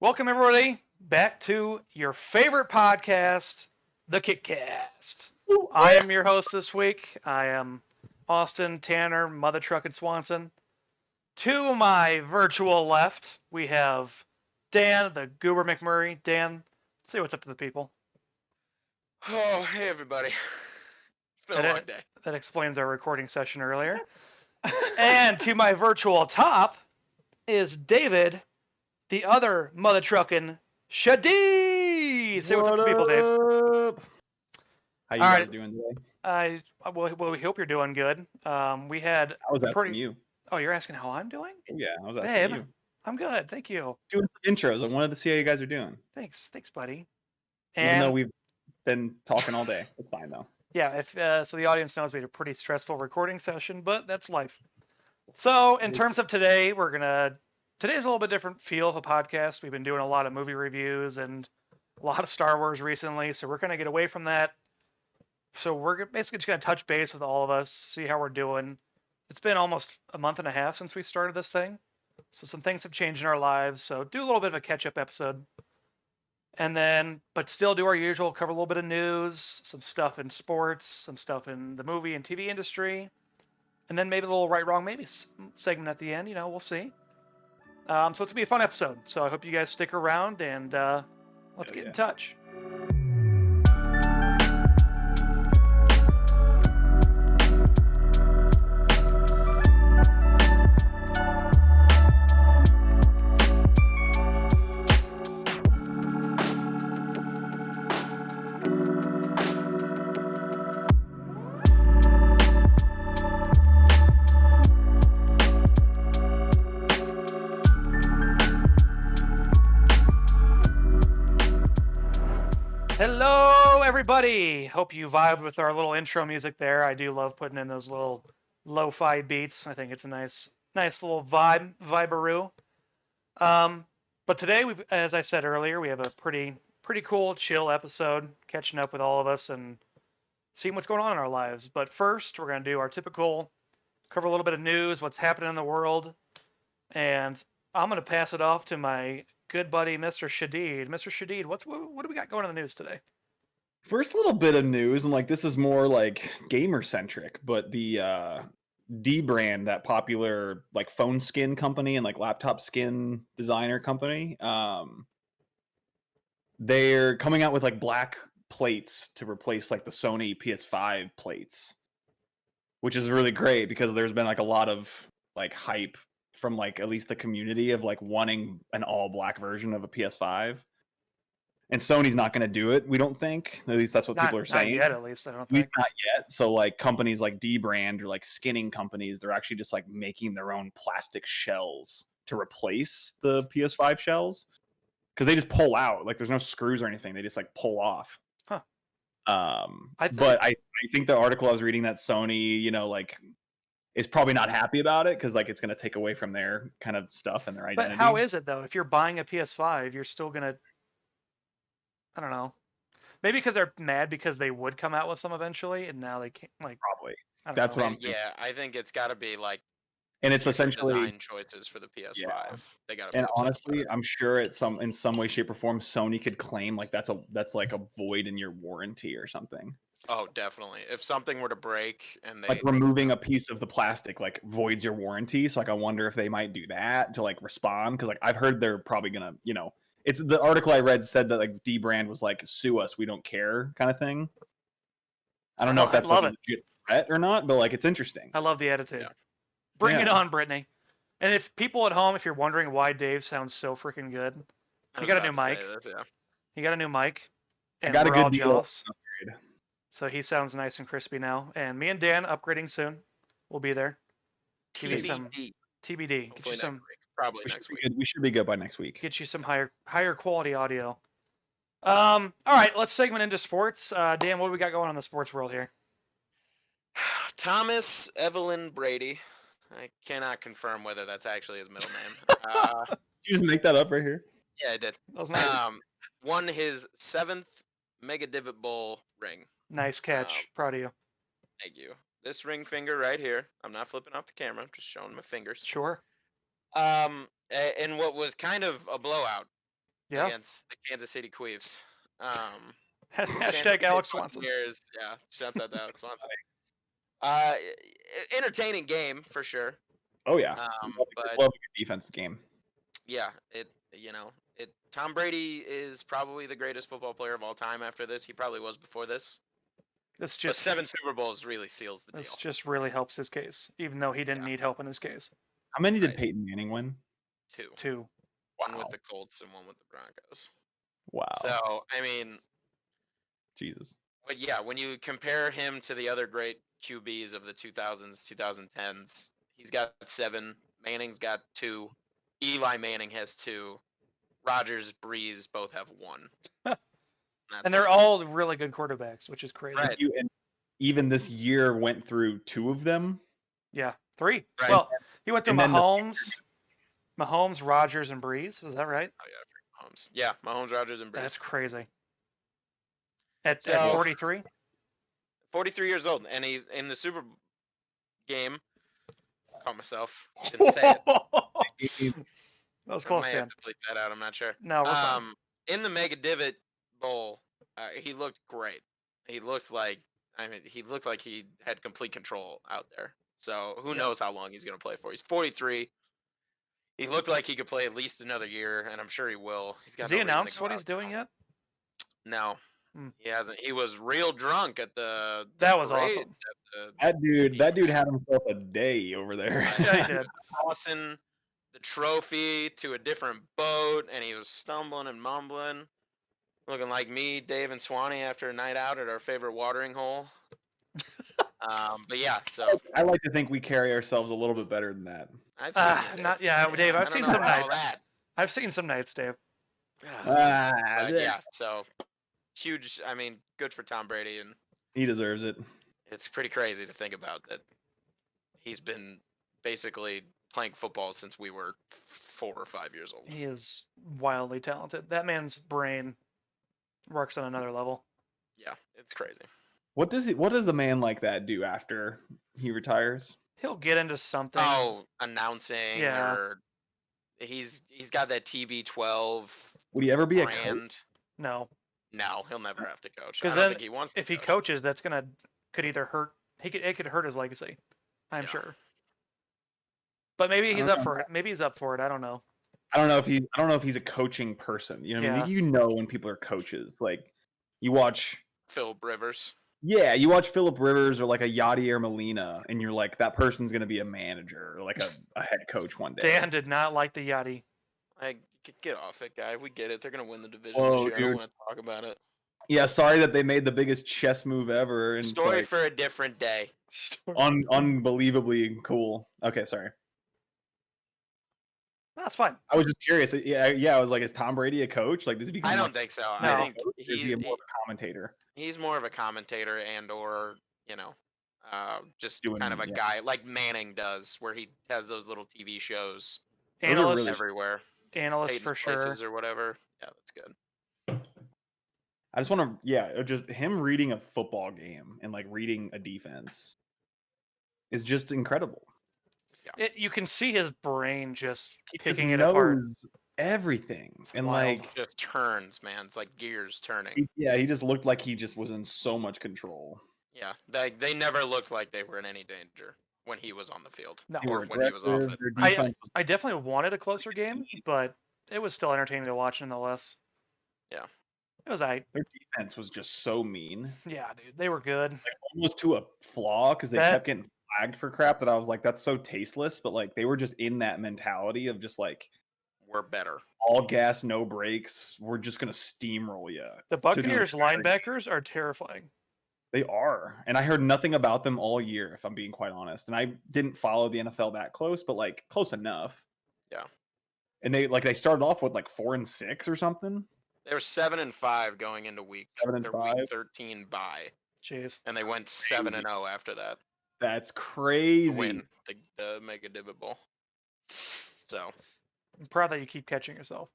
Welcome everybody back to your favorite podcast, the Kickcast. I am your host this week. I am Austin Tanner, Mother Truck Swanson. To my virtual left, we have Dan, the Goober McMurray. Dan, say what's up to the people. Oh, hey everybody. It's been a long That day. that explains our recording session earlier. And to my virtual top is David, the other Mother Truckin' Shadid. Say what's up to the people, Dave. Up? How you All guys right. doing today? Well, we hope you're doing good. We had I was a asking pretty. you. Oh, you're asking how I'm doing? Yeah, I was asking Babe, you. I'm good. Thank you. Doing some intros. I wanted to see how you guys are doing. Thanks, buddy. Even though And we've been talking all day. It's fine though. yeah, if so, the audience knows we had a pretty stressful recording session, but that's life. So, in terms of today, today's a little bit different feel of a podcast. We've been doing a lot of movie reviews and a lot of Star Wars recently, so we're gonna get away from that. So we're basically just gonna touch base with all of us, see how we're doing. It's been almost a month and a half since we started this thing, so some things have changed in our lives. So do a little bit of a catch-up episode, and then but still do our usual, cover a little bit of news, some stuff in sports, some stuff in the movie and TV industry, and then maybe a little right, wrong, maybe segment at the end. We'll see. So it's gonna be a fun episode. So I hope you guys stick around and let's get in touch. Hello, everybody. Hope you vibed with our little intro music there. I do love putting in those little lo-fi beats. I think it's a nice little vibe-aroo. But today, as I said earlier, we have a pretty cool, chill episode, catching up with all of us and seeing what's going on in our lives. But first, we're gonna do our typical, cover a little bit of news, what's happening in the world, and I'm gonna pass it off to my good buddy, Mr. Shadid. Mr. Shadid, what do we got going in the news today? First little bit of news, and like this is more like gamer centric, but the Dbrand, that popular like phone skin company and like laptop skin designer company, they're coming out with like black plates to replace like the Sony PS5 plates, which is really great because there's been like a lot of like hype from like at least the community of like wanting an all black version of a PS5. And Sony's not going to do it, we don't think. At least that's what people are saying. Not yet, at least, I don't At least think. not yet. So like companies like Dbrand or like skinning companies, they're actually just like making their own plastic shells to replace the PS5 shells because they just pull out. Like there's no screws or anything. They just like pull off. Huh. But I think the article I was reading that Sony, like is probably not happy about it because like it's going to take away from their kind of stuff and their identity. But how is it though? If you're buying a PS5, you're still gonna, I don't know. Maybe because they're mad because they would come out with some eventually, and now they can't. Like probably. That's what I'm thinking. Yeah, I think it's got to be like. And it's essentially design choices for the PS5. Yeah. They got to. And honestly, I'm sure in some way, shape, or form, Sony could claim like that's like a void in your warranty or something. Oh, definitely. If something were to break and they like removing a piece of the plastic like voids your warranty. So like I wonder if they might do that to like respond because like I've heard they're probably gonna it's the article I read said that like Dbrand was like sue us, we don't care kind of thing. I don't know if that's like a legit threat or not, but like it's interesting. I love the attitude. Yeah. Bring it on, Brittany. And if people at home, if you're wondering why Dave sounds so freaking good, he got a new mic. He got a new mic. And I got a good deal. Jealous. So he sounds nice and crispy now. And me and Dan upgrading soon. We'll be there. Give you some TBD. Get you some, probably next week. We should be good by next week. Get you some higher quality audio. All right, let's segment into sports. Dan, what do we got going on in the sports world here? Thomas Evelyn Brady. I cannot confirm whether that's actually his middle name. Did you just make that up right here? Yeah, I did. That was nice. Won his 7th Mega Divot Bowl ring. Nice catch. Proud of you. Thank you. This ring finger right here. I'm not flipping off the camera. I'm just showing my fingers. Sure. And what was kind of a blowout Yeah. against the Kansas City Queefs. Hashtag Alex Swanson. Buccaneers, yeah, shouts out to Alex Swanson. Entertaining game for sure. Oh yeah, But love a good defensive game. yeah, Tom Brady is probably the greatest football player of all time after this. He probably was before this. This But just 7 Super Bowls really seals the deal. this just really helps his case, even though he didn't need help in his case. How many did Right. Peyton Manning win? 2. 2. One Wow. with the Colts and one with the Broncos. Wow. So, I mean, Jesus. but yeah, when you compare him to the other great QBs of the 2000s, 2010s, he's got 7. Manning's got 2. Eli Manning has 2. Rodgers, Breeze both have 1. And they're all really good quarterbacks, which is crazy. Right. And even this year went through 2 of them. Yeah, 3. Right. Well, he went through And then Mahomes, Rodgers, and Breeze. Is that right? Mahomes. Yeah, Mahomes, Rodgers, and Breeze. That's crazy. At So- 43? 43 years old, and he in the Super game. Caught myself. Didn't say it. That was I close, might Dan. have to bleep that out. I'm not sure. No, we're fine. In the Mega Divot Bowl, he looked great. He looked like he had complete control out there. So who knows how long he's going to play for? He's 43. He looked like he could play at least another year, and I'm sure he will. He's got. Has no he reason to announced go what out he's doing now. yet? No, Hmm. he hasn't. He was real drunk at the That was parade awesome. at That dude had himself a day over there. Yeah, he did. tossing the trophy to a different boat, and he was stumbling and mumbling, looking like me, Dave, and Swanee after a night out at our favorite watering hole. But yeah, so I like to think we carry ourselves a little bit better than that. I've seen it, Dave. Not yeah, Dave. I've I don't seen know some about all nights. that. I've seen some nights, Dave. But yeah, so huge. I mean, good for Tom Brady, and He deserves it. it's pretty crazy to think about that he's been basically playing football since we were 4 or 5 years old. He is wildly talented. That man's brain works on another level. Yeah, it's crazy. What does a man like that do after he retires? He'll get into something. Oh, announcing Yeah. or he's got that TB12 Would he ever be a coach? brand. No. No, he'll never have to coach. I 'Cause don't then think he wants to If he coach. coaches, that's could either hurt. It could hurt his legacy. I'm Yeah. sure. But maybe I he's don't up for it. Maybe he's up for it. I don't know. I don't know if he's a coaching person. You know what I Yeah. mean? You know when people are coaches. Like you watch Philip Rivers. you watch Philip Rivers or like a Yadier Molina, and you're like, that person's gonna be a manager or like a head coach one day. Dan did not like the Yachty. Get off it, guy. We get it. They're gonna win the division Whoa, this year. I don't dude. want to talk about it. Yeah, sorry that they made the biggest chess move ever. And it's Story like, for a different day. unbelievably cool. Okay, sorry. That's fine. I was just curious. Yeah. I was like, is Tom Brady a coach? Like, does he become? I don't like, think so. No. I think or is he more of a commentator? he's more of a commentator and or just Doing- kind of a yeah. guy like Manning does, where he has those little TV shows Those are Analyst, really- everywhere. analyst Peyton's for sure. Places or whatever. Yeah, that's good. I just want to, just him reading a football game and like reading a defense is just incredible. You can see his brain just He just picking it apart. knows everything, and wild. like, Just turns, man. It's like gears turning. he just looked like he just was in so much control. Yeah, they never looked like they were in any danger when he was on the field. No. They were Or when he was off aggressive. it. Their I- defense was I definitely wanted a closer game, but it was still entertaining to watch nonetheless. Yeah. It was aight. their defense was just so mean, Yeah, dude. They were good. almost to a flaw because they That- kept getting flagged for crap that I was like, that's so tasteless. But like, they were just in that mentality of just like We're better. all gas, no brakes. We're just gonna steamroll you. The to the Buccaneers entire game. linebackers are terrifying. They are, and I heard nothing about them all year, if I'm being quite honest. And I didn't follow the NFL that close, but like close enough. Yeah. And they started off with like 4-6 or something. They were 7-5 going into week 7-5. week 13 bye, Jeez. and they went 7-0 after that. That's To crazy. win the Mega Divot Bowl. So I'm proud that you keep catching yourself.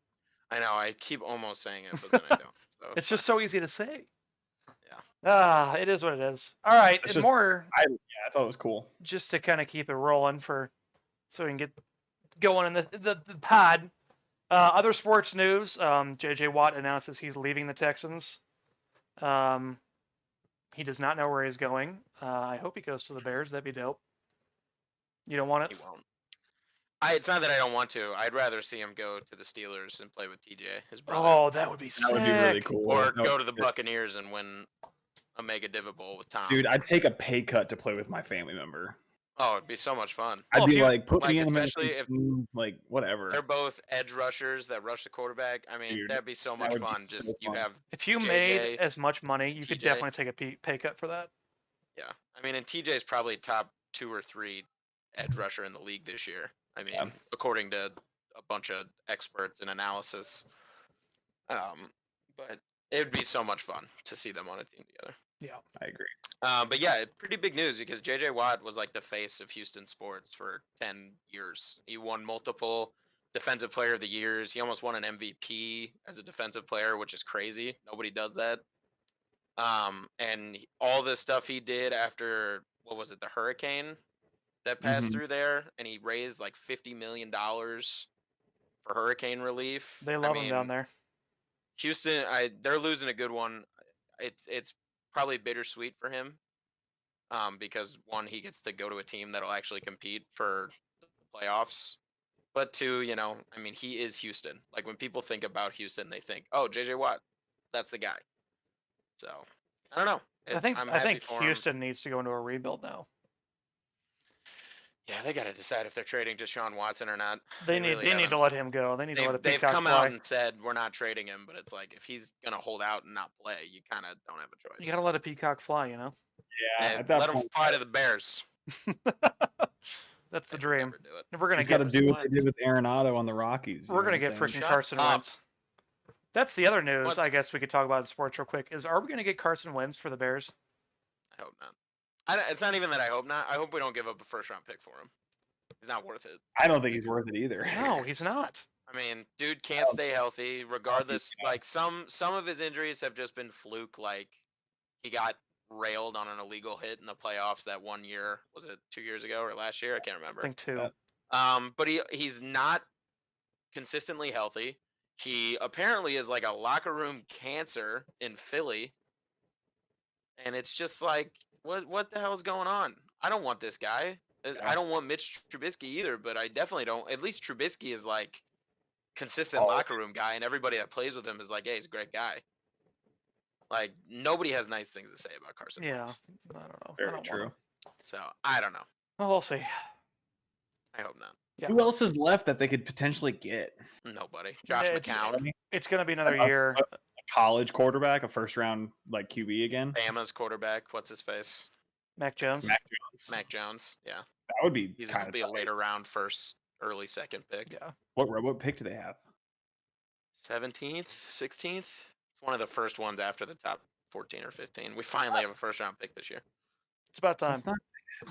I know I keep almost saying it, but then I don't. So It's just so easy to say. Yeah. It is what it is. All right, It's and just- more I thought it was cool. just to kind of keep it rolling so we can get going in the pod. Other sports news: J.J. Watt announces he's leaving the Texans. He does not know where he's going. I hope he goes to the Bears. That'd be dope. You don't want He it? won't. It's not that I don't want to. I'd rather see him go to the Steelers and play with TJ, his brother, Oh, that would be That would be really sick. cool. or That would go be to the sick. Buccaneers and win a Mega Diva Bowl with Tom. Dude, I'd take a pay cut to play with my family member. Oh, it'd be so much fun. Well, I'd if be you- like, put like, me in a especially if team, like whatever. They're both edge rushers that rush the quarterback. I mean, Dude, that'd be so that much would be fun. so Just you fun. have If you JJ, made as much money, you could TJ. definitely take a pay cut for that. yeah. I mean, and TJ's probably top 2 or 3 edge rusher in the league this year. I mean, Yeah. according to a bunch of experts and analysis. But it would be so much fun to see them on a team together. Yeah. I agree. But yeah, pretty big news because JJ Watt was like the face of Houston sports for 10 years. He won multiple defensive player of the years. He almost won an MVP as a defensive player, which is crazy. Nobody does that. And all this stuff he did after, what was it, the hurricane that passed Mhm. through there, and he raised like $50 million for hurricane relief. They love him down there. Houston, they're losing a good one. It's probably bittersweet for him, because one, he gets to go to a team that'll actually compete for the playoffs, but two, I mean, he is Houston. Like when people think about Houston, they think, oh, JJ Watt, that's the guy. So I don't know. I think I'm I happy think for him. Houston needs to go into a rebuild now. Yeah, they got to decide if they're trading Deshaun Watson or not. They need really to let him go. They need to let a They've peacock come fly. out and said we're not trading him, but it's like if he's gonna hold out and not play, you kind of don't have a choice. You gotta let a peacock fly, you know. Yeah, And at that let him point, fly to the Bears. That's the They'd dream. never do it. We're gonna he's get got to do what they Wentz. did with Arenado on the Rockies. we're gonna get freaking Shut Carson up. Wentz. That's the other news What's- I guess we could talk about in sports real quick. Are we gonna get Carson Wentz for the Bears? I hope not. It's not even that I hope not. I hope we don't give up a first round pick for him. He's not worth it. I don't think he's worth it either. No, he's not. I mean, dude can't stay healthy regardless. yeah. Like some of his injuries have just been fluke. Like he got railed on an illegal hit in the playoffs that one year. Was it 2 years ago or last year? I can't remember. I think two. Yeah. But he's not consistently healthy. He apparently is like a locker room cancer in Philly. And it's just like, what the hell is going on? I don't want this guy. I don't want Mitch Trubisky either, but I definitely don't. At least Trubisky is like consistent Oh. locker room guy, and everybody that plays with him is like, hey, he's a great guy. Like nobody has nice things to say about Carson Yeah. Wentz. I don't know. I Very don't want true. him. So I don't know. Well, we'll see. I hope not. Yeah. Who else is left that they could potentially get? Nobody. Josh It's- McCown, It's gonna be another Uh, year. A college quarterback, a first round like QB again. Bama's quarterback. What's his face? Mac Jones. Mac Jones. Mac Jones. Yeah, That would be he's kind gonna of be a later round first, early second pick. Yeah. What pick do they have? 17th, 16th. It's one of the first ones after the top 14 or 15. We finally have a first round pick this year. It's about time. That's not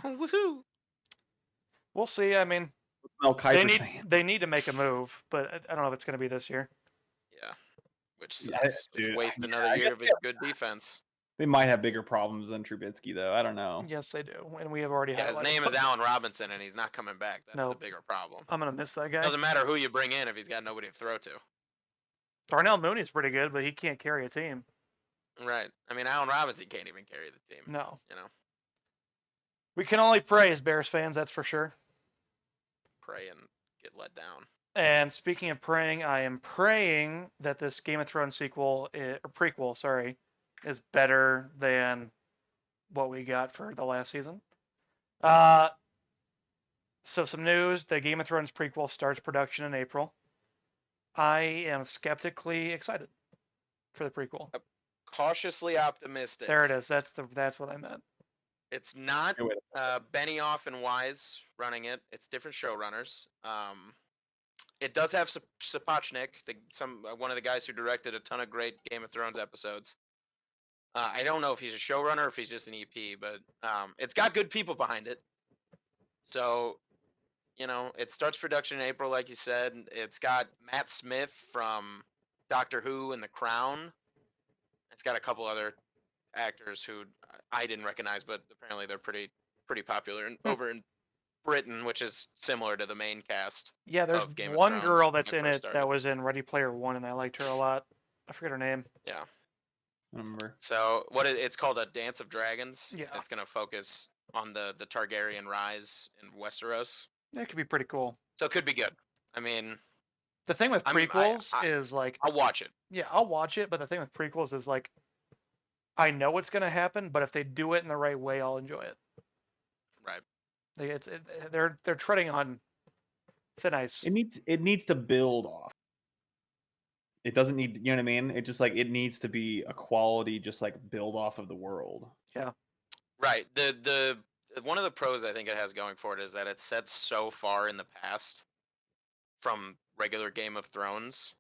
Woohoo! We'll see. I mean, what Mel they Kiper need saying. they need to make a move, but I don't know if it's gonna be this year. Yeah, which Yeah, sucks. dude, Just waste yeah, another I year guess of his good defense. They might have bigger problems than Trubisky, though. I don't know. Yes, they do, and we have already Yeah, his highlighted- name is Allen Robinson, and he's not coming back. That's No. the bigger problem. I'm gonna miss that guy. Doesn't matter who you bring in if he's got nobody to throw to. Darnell Mooney's pretty good, but he can't carry a team. Right. I mean, Allen Robinson can't even carry the team. No. You know, We can only pray as Bears fans, that's for sure. pray and get let down. And speaking of praying, I am praying that this Game of Thrones or prequel, sorry, is better than what we got for the last season. So some news: the Game of Thrones prequel starts production in April. I am skeptically excited for the prequel. Cautiously optimistic. There it is. That's what I meant. It's not Hey, wait. Benioff and Wise running it. It's different showrunners. It does have Sapochnik, one of the guys who directed a ton of great Game of Thrones episodes. I don't know if he's a showrunner or if he's just an EP, but it's got good people behind it. So, it starts production in April, like you said. It's got Matt Smith from Doctor Who and The Crown. It's got a couple other actors who I didn't recognize, but apparently they're pretty popular over in Britain, which is similar to the main cast. Yeah, there's of Game of one Thrones girl when that's it in first it that started. was in Ready Player One, and I liked her a lot. I forget her name. Yeah. I remember. So it's called a Dance of Dragons. Yeah. It's gonna focus on the Targaryen rise in Westeros. That could be pretty cool. So it could be good. I mean, The thing with I- prequels is like, I'll watch it. yeah, I'll watch it, but the thing with prequels is like, I know what's gonna happen, but if they do it in the right way, I'll enjoy it. Right. They're treading on thin ice. It needs to build off. It doesn't need, you know what I mean? It just like it needs to be a quality, just like build off of the world. Right. The one of the pros I think it has going for it is that it's set so far in the past from regular Game of Thrones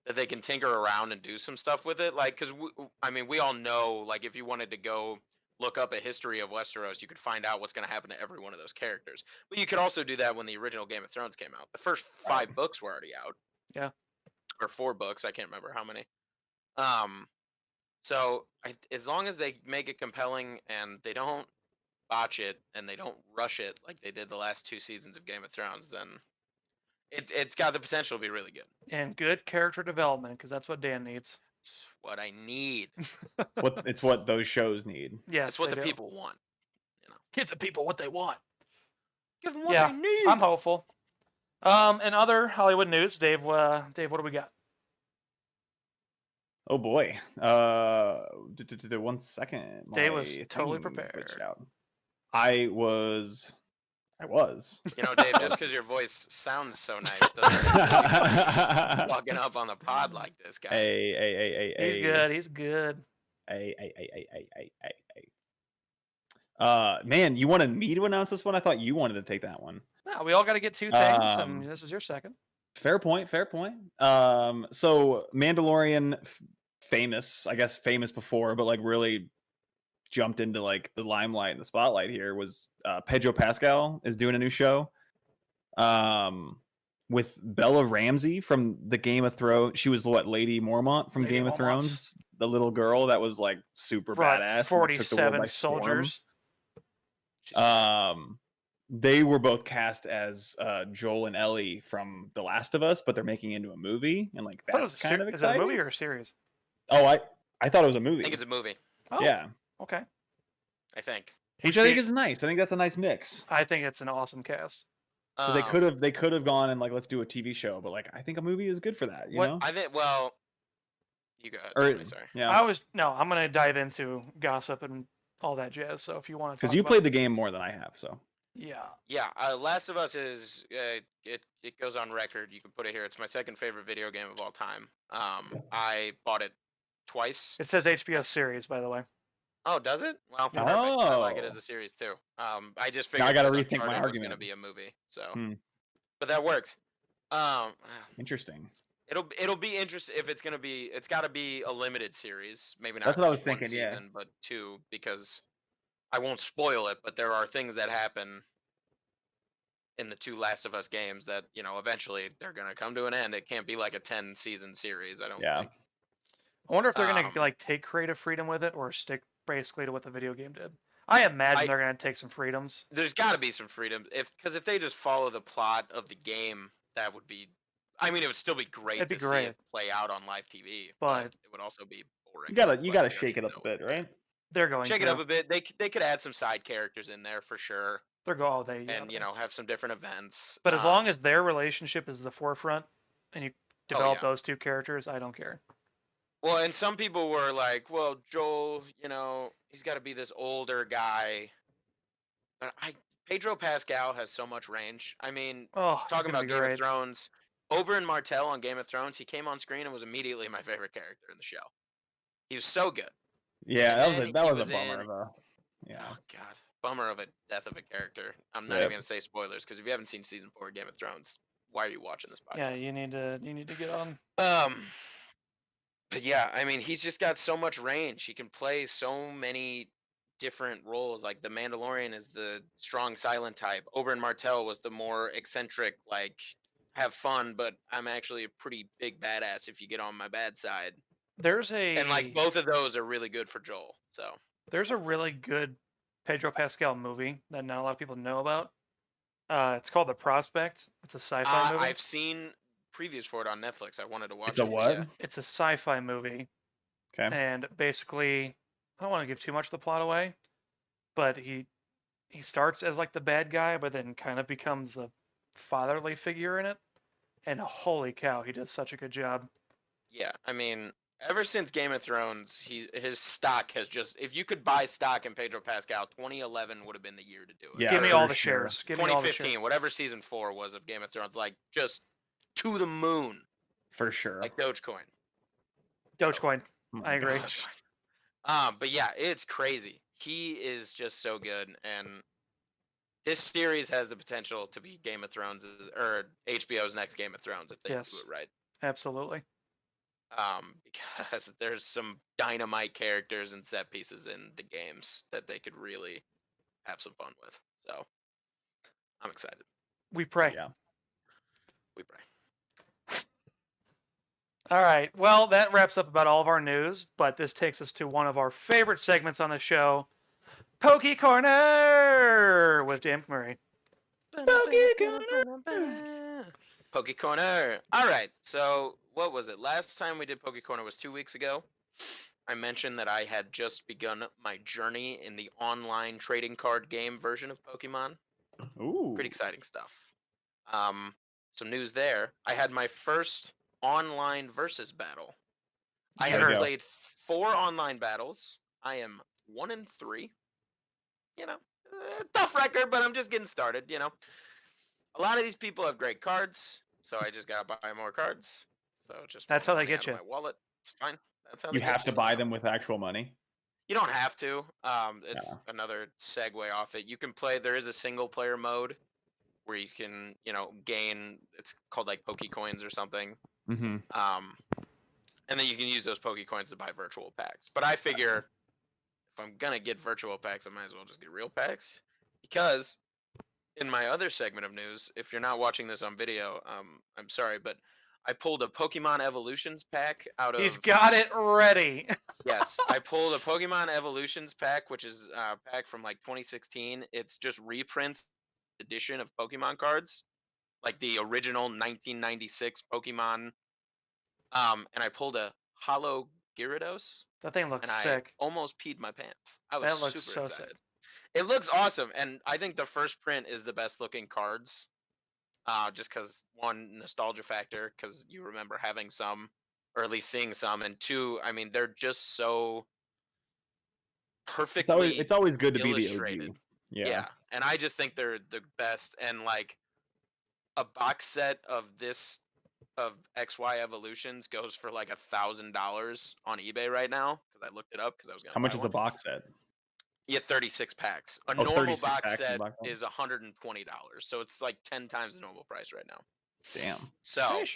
that they can tinker around and do some stuff with it. Like, because we all know, like, if you wanted to go look up a history of Westeros, you could find out what's going to happen to every one of those characters. But you could also do that when the original Game of Thrones came out. The first 5 books were already out. Yeah. Or 4 books, I can't remember how many. So as long as they make it compelling and they don't botch it and they don't rush it like they did the last 2 seasons of Game of Thrones, then it's got the potential to be really good. And good character development, because that's what Dan needs. It's what I need. It's what those shows need. Yes, It's what they the do. people want. Give the people what they want. Give them what Yeah, they need. I'm hopeful. In other Hollywood news, Dave, what do we got? Oh boy. 1 second. Dave was My totally thing glitched prepared. out. I was. You know, Dave, just because your voice sounds so nice doesn't mean you're walking up on the pod like this guy. Hey. He's good. He's good. Hey. Man, you wanted me to announce this one? I thought you wanted to take that one. No, we all got to get 2 things, and this is your second. Fair point. So Mandalorian, famous before, but like really jumped into like the limelight and the spotlight here was Pedro Pascal is doing a new show with Bella Ramsey from the Game of Thrones. She was what, Lady Mormont from Lady Game of Mormont. Thrones, the little girl that was like super Brought badass and, like, took the world 47 by storm. soldiers. They were both cast as Joel and Ellie from The Last of Us, but they're making it into a movie, and like I thought it that's was kind of Is it exciting. a movie or a series? Oh, I thought it was a movie. I think it's a movie. Oh, Yeah, okay. I think. which I think is nice. I think that's a nice mix. I think it's an awesome cast. So they could have gone and like, let's do a TV show, but like I think a movie is good for that. You What- know? I think. Well, you go ahead. Or Tony, sorry. yeah, I'm gonna dive into gossip and all that jazz. So if you want to, because you played the game more than I have. So yeah, Yeah, Last of Us is it goes on record. You can put it here. It's my second favorite video game of all time. I bought it twice. it says HBO series, by the way. Oh, does it? Well, Yeah. perfect. I like it Oh. as a series too. I just Now figured I gotta because rethink my Uncharted was going to argument. be a movie, so Hmm. but that works. interesting. It'll be interesting if it's going to be. It's got to be a limited series, maybe not. That's what I was just one thinking, yeah. season, but 2 because I won't spoil it. But there are things that happen in the 2 Last of Us games that eventually they're going to come to an end. It can't be like a 10-season series. I don't Yeah. think. I wonder if they're gonna Um, like take creative freedom with it or stick basically to what the video game did. I imagine I- they're gonna take some freedoms. There's got to be some freedom because if they just follow the plot of the game, that would be. I mean, it would still be great It'd be to see great. it play out on live TV, But- it would also be boring. You gotta Like, shake it up a bit, right? They're going Shake to. it up a bit. They could add some side characters in there for sure, They're go. Oh, they. Yeah, and have some different events. But as long as their relationship is the forefront, and you develop yeah. those 2 characters, I don't care. well, and some people were like, "Well, Joel, he's got to be this older guy," but Pedro Pascal has so much range. I mean, Oh, it's talking gonna about be Game great. of Thrones, Oberyn Martell on Game of Thrones, he came on screen and was immediately my favorite character in the show. He was so good. Yeah, And that then was he a was bummer in- of a. Yeah. Oh god, bummer of a death of a character. I'm not Yep. even gonna say spoilers because if you haven't seen season 4 of Game of Thrones, why are you watching this podcast? Yeah, you need to get on. But yeah, I mean, he's just got so much range. He can play so many different roles. Like the Mandalorian is the strong silent type. Oberyn Martell was the more eccentric, like have fun, but I'm actually a pretty big badass if you get on my bad side. There's a And like both of those are really good for Joel. So there's a really good Pedro Pascal movie that not a lot of people know about. It's called The Prospect. It's a sci-fi movie. I've seen previews for it on Netflix. I wanted to watch It's a it. but what? Yeah. It's a sci-fi movie, Okay. and basically, I don't want to give too much of the plot away, but he starts as like the bad guy, but then kind of becomes a fatherly figure in it. And holy cow, he does such a good job. Yeah, I mean, ever since Game of Thrones, his stock has just. If you could buy stock in Pedro Pascal, 2011 would have been the year to do it. Yeah, Give me for all the sure. shares. Give me all the 2015, shares. whatever season 4 was of Game of Thrones, like just to the moon, For sure. like Dogecoin. Dogecoin. Oh my I agree. gosh. But yeah, it's crazy. He is just so good, and this series has the potential to be Game of Thrones or HBO's next Game of Thrones if they do Yes. it right. Absolutely. Because there's some dynamite characters and set pieces in the games that they could really have some fun with. So I'm excited. We pray. Yeah. We pray. All right. Well, that wraps up about all of our news, but this takes us to one of our favorite segments on the show, Pokey Corner with Dan Murray. Poke Corner. All right. So what was it? Last time we did Poke Corner was 2 weeks ago. I mentioned that I had just begun my journey in the online trading card game version of Pokemon. Ooh. Pretty exciting stuff. Some news there. I had my first online versus battle. I You have heard. played 4 online battles. I am 1-3. You know, tough record, but I'm just getting started. You know, a lot of these people have great cards, so I just gotta buy more cards. So just That's more how they money get out you. of my wallet. It's fine. That's how You they have get to you. buy them with actual money. You don't have to. It's Yeah. another segue off it. You can play. There is a single player mode where you can, gain. It's called like Poke Coins or something. Mm-hmm. And then you can use those Poke Coins to buy virtual packs. But I figure if I'm gonna get virtual packs, I might as well just get real packs. Because in my other segment of news, if you're not watching this on video, I'm sorry, but I pulled a Pokemon Evolutions pack out of. He's got it ready. Yes, I pulled a Pokemon Evolutions pack, which is a pack from like 2016. It's just reprints edition of Pokemon cards, like the original 1996 Pokemon. And I pulled a Holo Gyarados, That thing looks and I sick. almost peed my pants. I was That looks super so excited. sick. It looks awesome, and I think the first print is the best looking cards. Just because one, nostalgia factor, because you remember having some, or at least seeing some, and two, I mean, they're just so perfectly It's always good to be the illustrated. OG. Yeah. Yeah. And I just think they're the best. And like a box set of XY Evolutions goes for like $1,000 on eBay right now because I looked it up because I was gonna. How much buy is one. a box set? Yeah, 36 packs. A Oh, normal 36 box packs in set box set. is $120, so it's like 10 times the normal price right now. Damn. So Sheesh.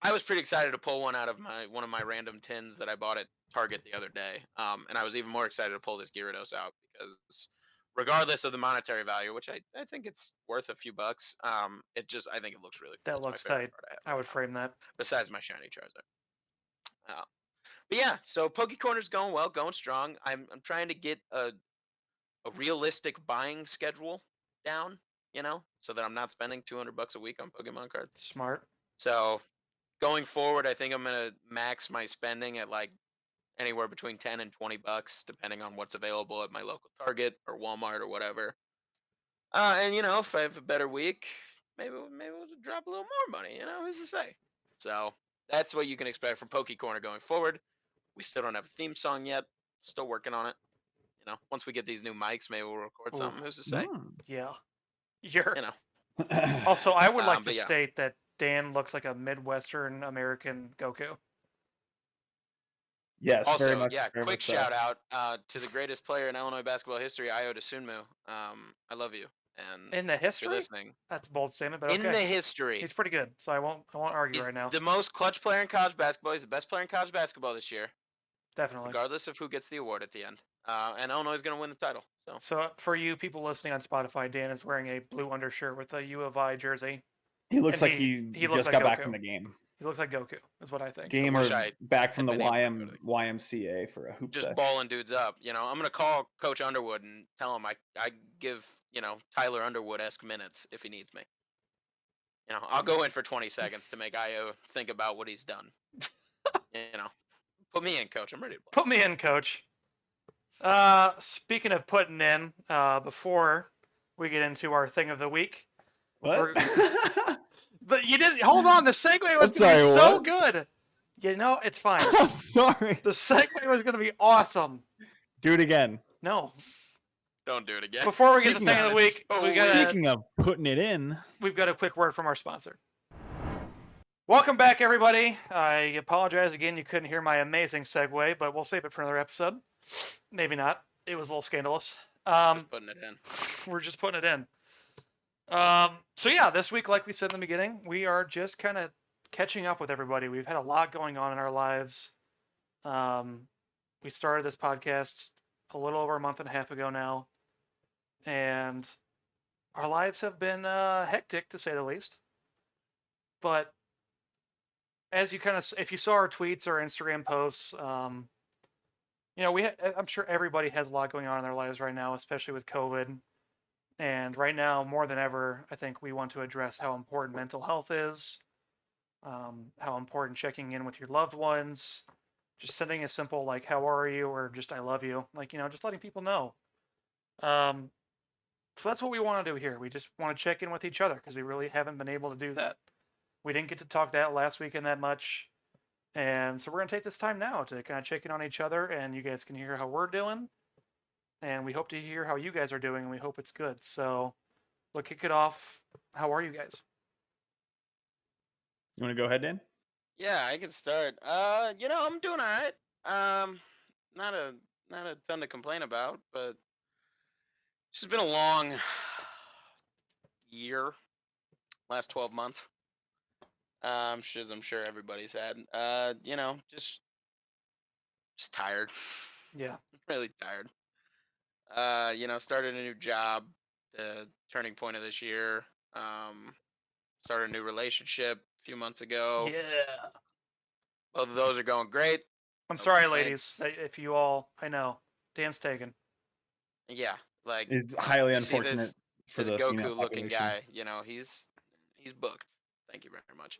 I was pretty excited to pull one out of one of my random tins that I bought at Target the other day. And I was even more excited to pull this Gyarados out because regardless of the monetary value, which I think it's worth a few bucks, I think it looks really cool. That It's my looks favorite tight. card I have I right would now, frame that. besides my shiny Charizard. But yeah, so Poke Corner's going well, going strong. I'm trying to get a realistic buying schedule down, so that I'm not spending $200 a week on Pokemon cards. Smart. So going forward, I think I'm gonna max my spending at like anywhere between 10 and $20, depending on what's available at my local Target or Walmart or whatever. And if I have a better week, maybe we'll just drop a little more money. Who's to say? So that's what you can expect from Poke Corner going forward. We still don't have a theme song yet. Still working on it. Once we get these new mics, maybe we'll record Ooh. something. Who's to say? Yeah. You're. Mm. Also, I would like to but yeah. state that Dan looks like a Midwestern American Goku. Yes. Also, very much, yeah, very quick much so. shout out to the greatest player in Illinois basketball history, Ayo Dosunmu. I love you, and In the if you're history? listening, That's a bold statement, but in okay. the history, He's pretty good, so I won't argue he's right now. the most clutch player in college basketball. He's the best player in college basketball this year, Definitely. regardless of who gets the award at the end. And Illinois is going to win the title. So for you people listening on Spotify, Dan is wearing a blue undershirt with a U of I jersey. He looks And like he he looks just like got back Goku. from the game. He looks like Goku, is what I think. Gamer wish I back from the had been able to go to the- YMCA for a hoop just session. balling dudes up. You know, I'm gonna call Coach Underwood and tell him I give Tyler Underwood-esque minutes if he needs me. You know, I'll go in for 20 seconds to make Io think about what he's done. You know, put me in, Coach. I'm ready to play. Put me in, Coach. Speaking of putting in, before we get into our thing of the week, What? but you didn't hold on. The segue was I'm going to be sorry, so what? good. You know, it's fine. I'm sorry. The segue was going to be awesome. Do it again. No, Don't do it again. before we get to It the thing of the sounded week, so we weird. gotta Speaking of putting it in, we've got a quick word from our sponsor. Welcome back, everybody. I apologize again you couldn't hear my amazing segue, but we'll save it for another episode. Maybe not. It was a little scandalous. Just putting it in. We're just putting it in. So yeah, this week, like we said in the beginning, we are just kind of catching up with everybody. We've had a lot going on in our lives. We started this podcast a little over a month and a half ago now, and our lives have been hectic to say the least. But as you if you saw our tweets or Instagram posts, I'm sure everybody has a lot going on in their lives right now, especially with COVID. And right now, more than ever, I think we want to address how important mental health is, how important checking in with your loved ones, just sending a simple like "How are you?" or just "I love you," just letting people know. So that's what we want to do here. We just want to check in with each other because we really haven't been able to do that. We didn't get to talk that last weekend that much. And so we're going to take this time now to kind of check in on each other, and you guys can hear how we're doing. And we hope to hear how you guys are doing, and we hope it's good. So we'll kick it off. How are you guys? You want to go ahead, Dan? Yeah, I can start. I'm doing all right. Not a ton to complain about, but it's just been a long year, last 12 months. I'm sure everybody's had. Just tired. Yeah. Really tired. Started a new job, the turning point of this year. Started a new relationship a few months ago. Yeah. Both of those are going great. I'm No sorry, complaints. ladies, if you all, I know, Dan's taken. Yeah, like It's highly you see unfortunate for this the female Goku-looking population. guy. He's booked. Thank you very much.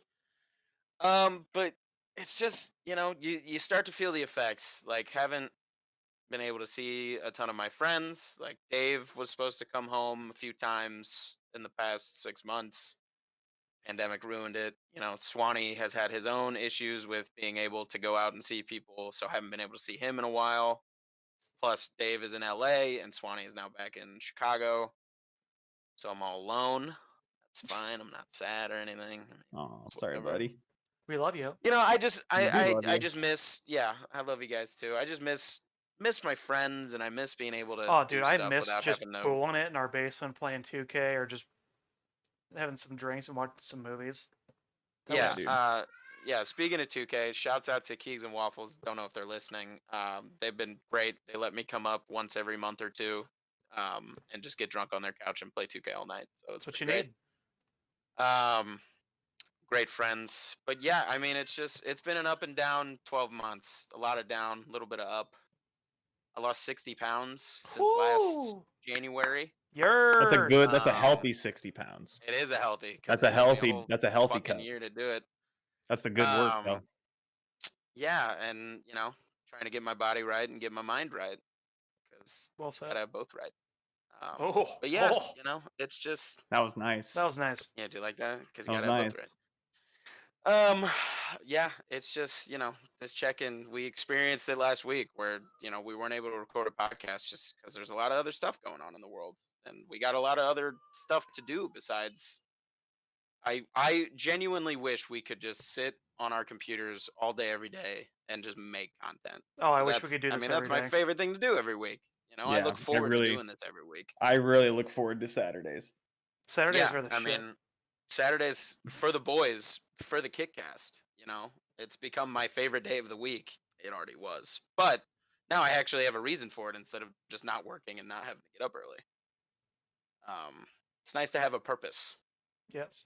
But it's just you start to feel the effects. Like haven't been able to see a ton of my friends. Like Dave was supposed to come home a few times in the past 6 months. Pandemic ruined it. Swanee has had his own issues with being able to go out and see people, so I haven't been able to see him in a while. Plus, Dave is in LA and Swanee is now back in Chicago. So I'm all alone. That's fine. I'm not sad or anything. Oh, It's sorry, whatever. buddy. We love you. I just We do love I you. just miss I love you guys too. I just miss my friends, and I miss being able to Oh, do dude, I stuff miss without just having to. fooling it in our basement playing 2K or just having some drinks and watching some movies. That Yeah, was- yeah. Speaking of 2K, shouts out to Keegs and Waffles. Don't know if they're listening. They've been great. They let me come up once every month or two, and just get drunk on their couch and play 2K all night. So it's That's what you been great. need. Great friends. But yeah, I mean, it's been an up and down 12 months. A lot of down, a little bit of up. I lost 60 pounds since last Ooh. January. That's a good. That's a Um, healthy 60 pounds. It is a healthy. 'Cause That's it a took me healthy. That's a healthy fucking cut. year to do it. That's the good work, though. Yeah, and trying to get my body right and get my mind right, because Well said. gotta have both right. Oh, But yeah, oh, it's just That was nice. that was nice. do you like that? Because you That was gotta have nice. both right. Yeah, it's just this check-in. We experienced it last week where we weren't able to record a podcast just because there's a lot of other stuff going on in the world, and we got a lot of other stuff to do besides. I genuinely wish we could just sit on our computers all day every day and just make content. Oh, I 'Cause wish we that's- could do this I mean, every that's my day. favorite thing to do every week. I Yeah, look I forward really- to doing this every week. I really look forward to Saturdays. Saturdays Yeah, are the I shit. mean, Saturdays for the boys, for the KitCast. It's become my favorite day of the week. It already was, but now I actually have a reason for it instead of just not working and not having to get up early. It's nice to have a purpose Yes.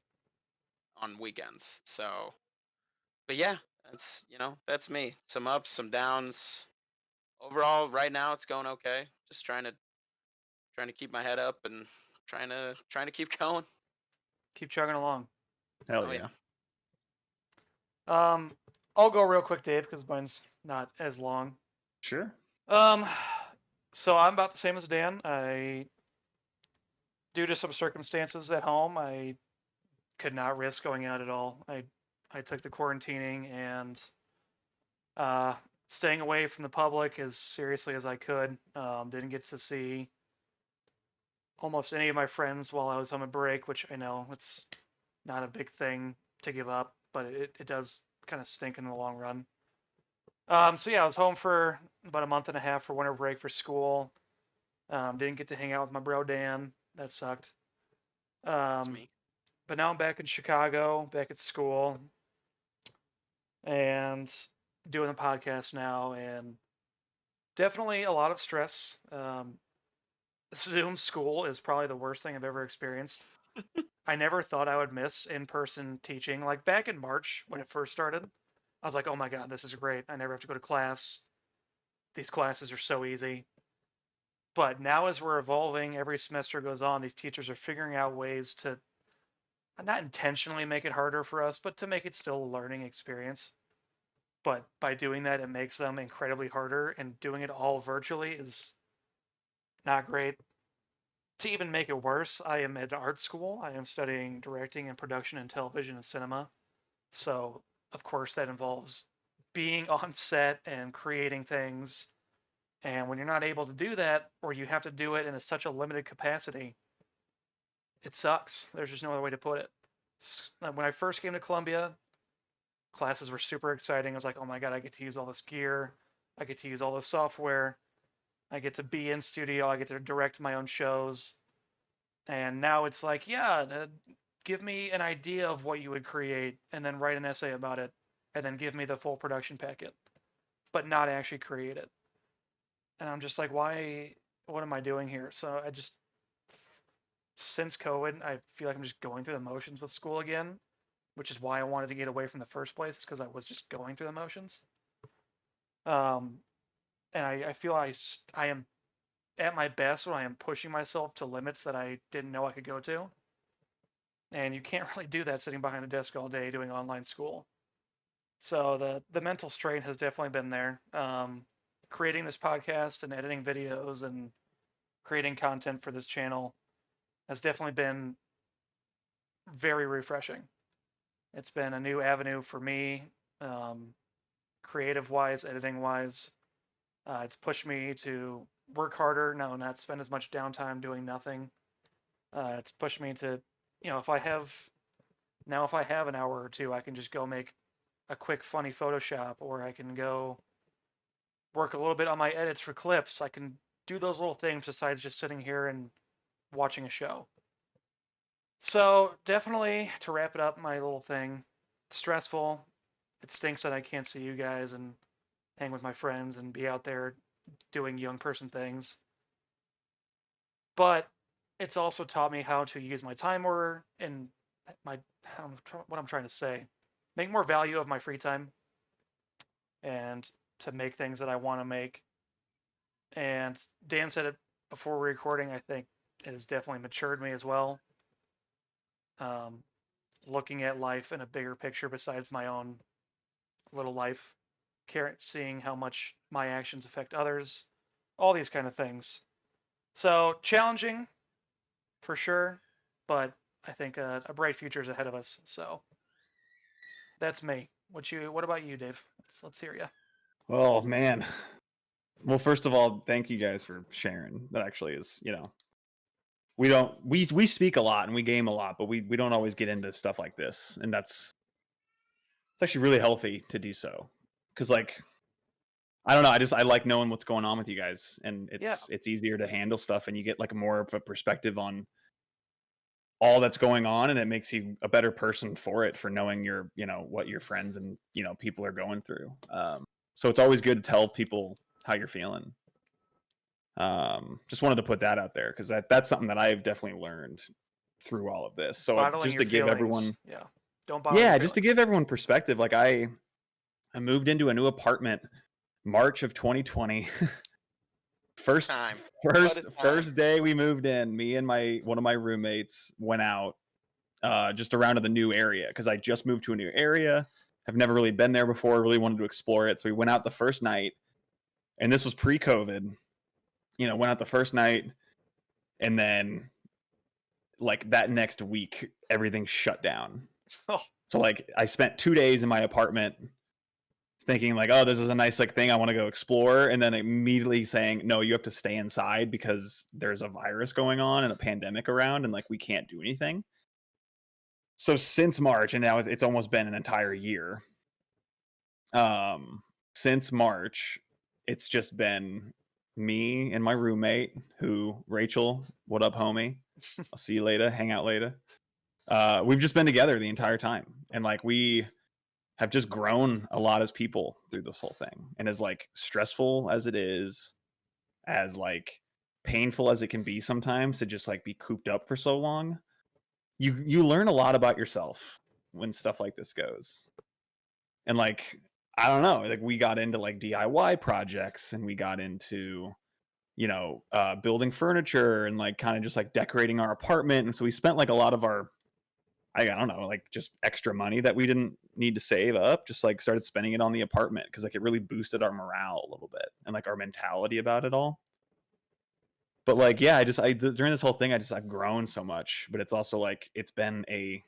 on weekends. So but yeah, that's me. Some ups, some downs. Overall, right now it's going okay. Just trying to keep my head up and trying to keep going. Keep chugging along. Hell Oh yeah. yeah. Um, I'll go real quick, Dave, because mine's not as long. Sure. Um, so I'm about the same as Dan. Due to some circumstances at home, I could not risk going out at all. I took the quarantining and uh, staying away from the public as seriously as I could. Didn't get to see almost any of my friends while I was on a break, which I know it's not a big thing to give up, but it does kind of stink in the long run. So yeah, I was home for about a month and a half for winter break for school. Didn't get to hang out with my bro Dan. That sucked. That's Um, me. but now I'm back in Chicago, back at school, and doing the podcast now, and definitely a lot of stress. Zoom school is probably the worst thing I've ever experienced. I never thought I would miss in-person teaching. Like back in March when it first started, I was like, "Oh my God, this is great. I never have to go to class. These classes are so easy." But now as we're evolving, every semester goes on, these teachers are figuring out ways to not intentionally make it harder for us, but to make it still a learning experience. But by doing that, it makes them incredibly harder, and doing it all virtually is not great. To even make it worse, I am at art school. I am studying directing and production in television and cinema. So, of course, that involves being on set and creating things. And when you're not able to do that, or you have to do it in such a limited capacity, it sucks. There's just no other way to put it. When I first came to Columbia, classes were super exciting. I was like, oh my God, I get to use all this gear. I get to use all this software. I get to be in studio. I get to direct my own shows. And now it's like, yeah, give me an idea of what you would create and then write an essay about it and then give me the full production packet, but not actually create it. And I'm just like, why? What am I doing here? So since COVID, I feel like I'm just going through the motions with school again, which is why I wanted to get away from the first place, because I was just going through the motions. Um, and I feel I am at my best when I am pushing myself to limits that I didn't know I could go to. And you can't really do that sitting behind a desk all day doing online school. So the mental strain has definitely been there. Creating this podcast and editing videos and creating content for this channel has definitely been very refreshing. It's been a new avenue for me, creative wise, editing wise. It's pushed me to work harder, no, not spend as much downtime doing nothing. It's pushed me to, if I have an hour or two, I can just go make a quick funny Photoshop, or I can go work a little bit on my edits for clips. I can do those little things besides just sitting here and watching a show. So definitely to wrap it up, my little thing, stressful. It stinks that I can't see you guys and hang with my friends and be out there doing young person things. But it's also taught me how to use my time more and my what I'm trying to say, make more value of my free time and to make things that I want to make. And Dan said it before recording. I think it has definitely matured me as well. Um, Looking at life in a bigger picture besides my own little life, seeing how much my actions affect others, all these kind of things. So challenging for sure, but I think a bright future is ahead of us. So that's me. What about you, Dave? Let's hear you. Oh man. Well, first of all, thank you guys for sharing. That actually is, we speak a lot and we game a lot, but we don't always get into stuff like this, and it's actually really healthy to do so, because like I don't know, I like knowing what's going on with you guys, and Yeah. it's easier to handle stuff, and you get like more of a perspective on all that's going on, and it makes you a better person for it, for knowing what your friends and people are going through. So it's always good to tell people how you're feeling. Just wanted to put that out there, because that's something that I've definitely learned through all of this. So Bottling just your to give feelings. everyone Yeah. Don't bother. Yeah, your just to feelings. give everyone perspective, like I moved into a new apartment March of 2020. first Time. first What a time. first day we moved in, me and one of my roommates went out just around to the new area because I just moved to a new area. Have never really been there before, really wanted to explore it. So we went out the first night, and this was pre-COVID. Went out the first night, and then like that next week, everything shut down. Oh, So like I spent 2 days in my apartment thinking like, oh, this is a nice like thing I want to go explore, and then immediately saying, no, you have to stay inside because there's a virus going on and a pandemic around, and like we can't do anything. So since March, and now it's almost been an entire year. Since March, it's just been me and my roommate, who Rachel, what up, homie? I'll see you later. Hang out later. We've just been together the entire time, and like we have just grown a lot as people through this whole thing. And as like stressful as it is, as like painful as it can be sometimes to just like be cooped up for so long, you learn a lot about yourself when stuff like this goes. And like I don't know, like we got into like DIY projects, and we got into building furniture and like kind of just like decorating our apartment. And so we spent like a lot of our I don't know, like just extra money that we didn't need to save up, just like started spending it on the apartment because like it really boosted our morale a little bit and like our mentality about it all. But like, yeah, during this whole thing, I've grown so much, but it's also like it's been a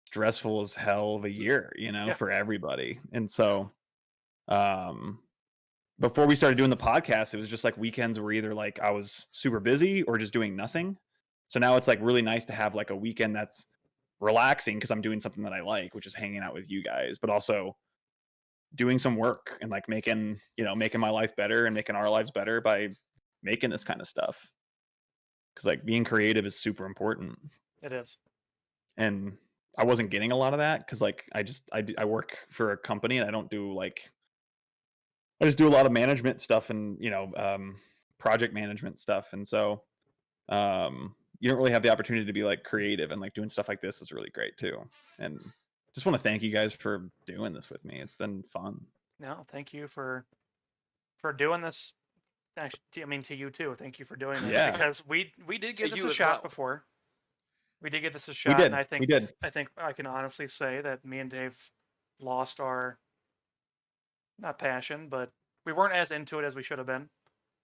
stressful as hell of a year, Yeah. for everybody. And so, before we started doing the podcast, it was just like weekends were either like I was super busy or just doing nothing. So now it's like really nice to have like a weekend that's relaxing because I'm doing something that I like, which is hanging out with you guys, but also doing some work and like making my life better and making our lives better by making this kind of stuff. Because like being creative is super important. it is. And I wasn't getting a lot of that because like I work for a company, and I don't do like I just do a lot of management stuff and project management stuff, and so you don't really have the opportunity to be like creative, and like doing stuff like this is really great too. And just want to thank you guys for doing this with me. It's been fun. No, thank you for doing this. Actually, I mean to you too. Thank you for doing this Yeah. because we did To give this you a as shot well. before. We did give this a We shot, did. and I think We did. I can honestly say that me and Dave lost our not passion, but we weren't as into it as we should have been.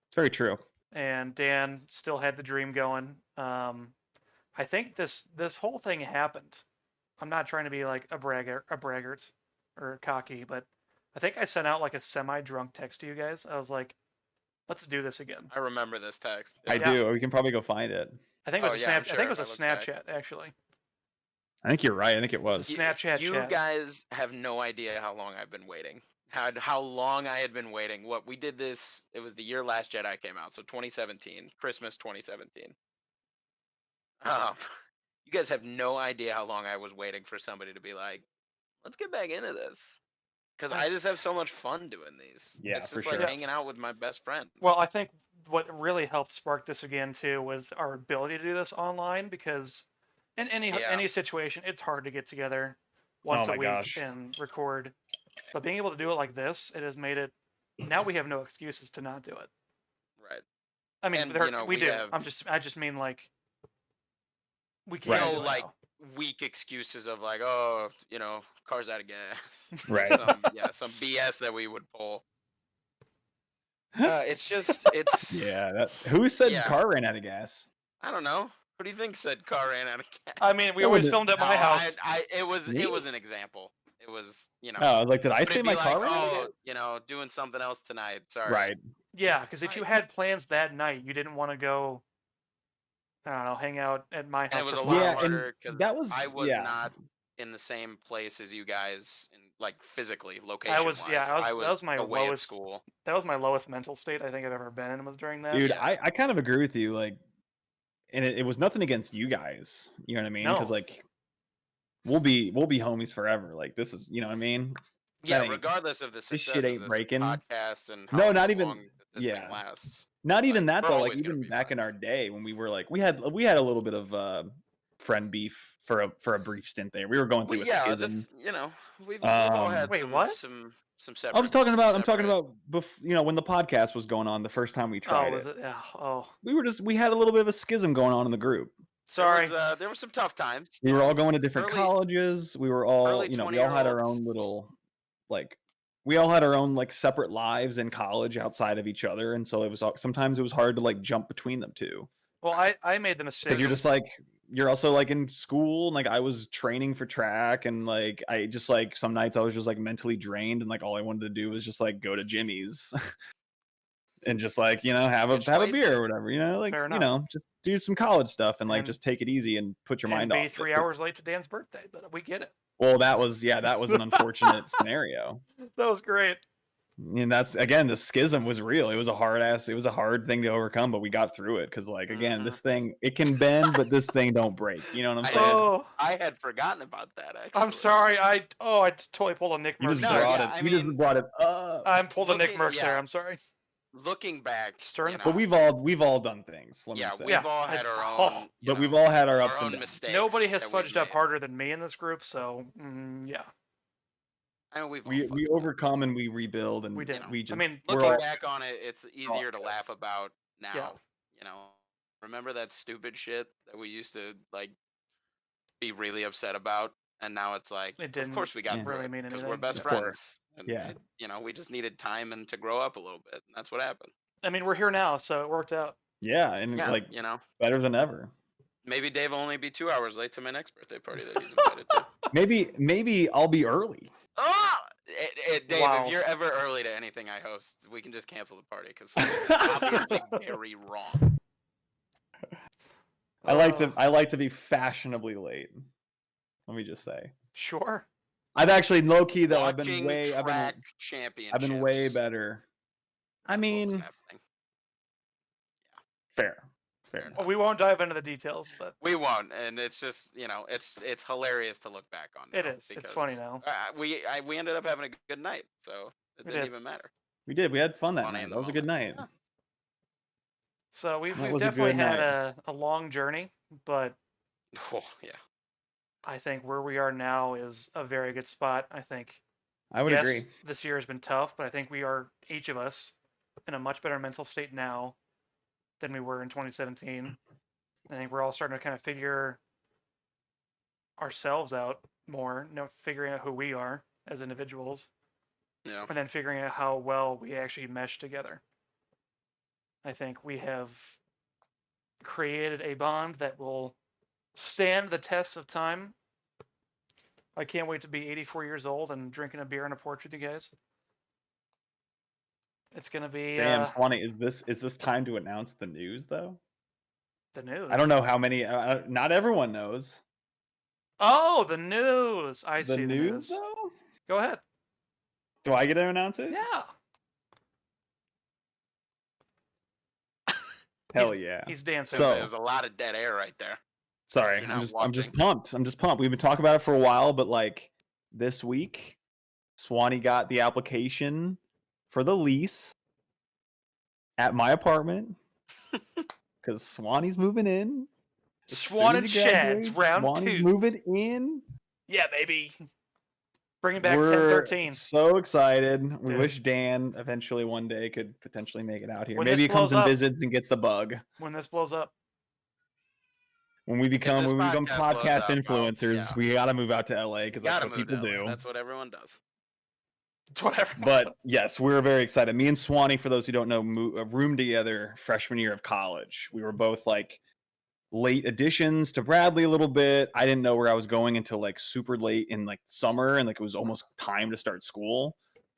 It's very true. And Dan still had the dream going. I think this whole thing happened. I'm not trying to be like a braggart or cocky, but I think I sent out like a semi-drunk text to you guys. I was like, "Let's do this again." I remember this text. I Yeah. do. We can probably go find it. I think it Oh, was a yeah, I'm I sure think it if was a I look back. Snapchat actually. I think you're right. I think it was. Snapchat You chat. guys have no idea how long I've been waiting. How long I had been waiting. What we did this, it was the year Last Jedi came out, so 2017, Christmas 2017. You guys have no idea how long I was waiting for somebody to be like, let's get back into this. Because I just have so much fun doing these. Yeah, it's for just like sure. hanging out with my best friend. Well, I think what really helped spark this again too was our ability to do this online because in any Yeah. situation it's hard to get together once Oh a my week gosh. and record. But being able to do it like this, it has made it now we have no excuses to not do it. Right. I mean, And, we we do. have- I just mean like we Right. can't No, do it like now. weak excuses of like, oh, car's out of gas. Right. Some BS that we would pull. It's Yeah. Who said Yeah. car ran out of gas? I don't know. Who do you think said car ran out of gas? I mean, we No, always the- filmed at No, my house. it was Me? an example. It was, Oh, I was like, did I but say it'd my be car like, ran out of oh, gas? doing something else tonight. Sorry. Right. Yeah, because if you Right. had plans that night, you didn't want to go. I don't know, hang out at my house. And it was for a 4 lot Yeah, hours. and harder because that was- I was yeah. not in the same place as you guys, like physically, location was- yeah, wise. that was my away lowest- at school. That was my lowest mental state I think I've ever been in was during that. Dude, Yeah. I kind of agree with you. Like, and it was nothing against you guys. You know what I mean? Because No. like, we'll be homies forever. Like, this is, you know what I mean? Yeah, ain't- regardless of the shit success ain't of this breaking. podcast and No, how not even- long this yeah. thing lasts. Not even Like, that we're though. Like always gonna even be back in friends. our day when we were like, we had a little bit of friend beef for a brief stint there. We were going through a schism. we've all had Wait, some what? some separate. I'm talking separate- about when the podcast was going on the first time we tried was it? Yeah. Oh, we had a little bit of a schism going on in the group. sorry. There were some tough times. We you were know, all going to different early- colleges. We were all, early we all had our 20-year-olds. own little, like, we all had our own like separate lives in college outside of each other, and so sometimes it was hard to like jump between them two. Well, I made the mistake. Because you're just like you're also like in school, and like I was training for track, and like I just like some nights I was just like mentally drained, and like all I wanted to do was just like go to Jimmy's. And just like have a beer or whatever, like Fair enough. just do some college stuff and like And- just take it easy and put your mind be off. 3 hours late to Dan's birthday, but we get it. Well, that was an unfortunate scenario. That was great. And that's again, the schism was real. It was a hard thing to overcome, but we got through it because like again, this thing it can bend, but this thing don't break. You know what I'm saying? Oh, I had forgotten about that. Actually, I'm sorry. I totally pulled a Nick You Merckx. just No, there. brought yeah, it. I You just mean, brought it up. I'm pulled a Nick looking- Merckx there. yeah. I'm sorry. Looking back, Stern. you know, But we've all done things. Let yeah, me say. we've Yeah, all had our oh, own. But we've all had our ups and own downs. mistakes. Nobody has that we've fudged up made. harder than me in this group, so yeah. I mean, we've all We fucked up. overcome and we rebuild and We did. we just I mean, we're Looking all- back on it, it's easier to laugh about now. Yeah. You know, remember that stupid shit that we used to like be really upset about, and now it's like, It of didn't course we got through really it mean because we're anything. best Of course. friends. And Yeah. we just needed time and to grow up a little bit, and that's what happened. I mean, we're here now, so it worked out. yeah, and Yeah, like better than ever. maybe Dave will only be 2 hours late to my next birthday party that he's invited to. Maybe I'll be early. Oh, Dave, Wow. if you're ever early to anything I host, we can just cancel the party because it's obviously very wrong. I like to be fashionably late. Let me just say. Sure. I've actually low key though. I've been Watching way better. I That's what was mean, happening. fair. Well, we won't dive into the details, but We won't, and it's just it's hilarious to look back on. It now is. It's funny because, now. We ended up having a good night, so it We didn't did. even matter. We did. We had fun that Funny night. in That the was a good night. moment. so we've That was a definitely good had night. a long journey, but Oh yeah, I think where we are now is a very good spot. I think I would yes, agree. this year has been tough, but I think we are each of us in a much better mental state now than we were in 2017. I think we're all starting to kind of figure ourselves out more, figuring out who we are as individuals, yeah. and then figuring out how well we actually mesh together. I think we have created a bond that will stand the test of time. I can't wait to be 84 years old and drinking a beer on a porch with you guys. It's gonna be Damn, Swanee, is this time to announce the news though? the news. I don't know how many. Not everyone knows Oh, the news. I the see news the news. though. Go ahead. Do I get to announce it? Yeah. Hell yeah. He's dancing. So- There's a lot of dead air right there. Sorry, You're I'm not just watching. pumped. I'm just pumped. We've been talking about it for a while, but like this week, Swanee got the application for the lease at my apartment because Swanee's moving in. As soon Swan as and he Shads, graduates, round Swanee's 2. moving in. Yeah, baby. Bringing back We're 1013. so excited. We Dude. wish Dan eventually one day could potentially make it out here. When Maybe he this comes blows and up- visits and gets the bug. When this blows up. When we become this podcast blows podcast up, oh, influencers, yeah. we gotta move out to LA because that's Gotta what move people to LA. do. That's what everyone does. It's whatever. But yes, we're very excited. Me and Swanee, for those who don't know, roomed together freshman year of college. We were both like late additions to Bradley a little bit. I didn't know where I was going until like super late in like summer, and like it was almost time to start school.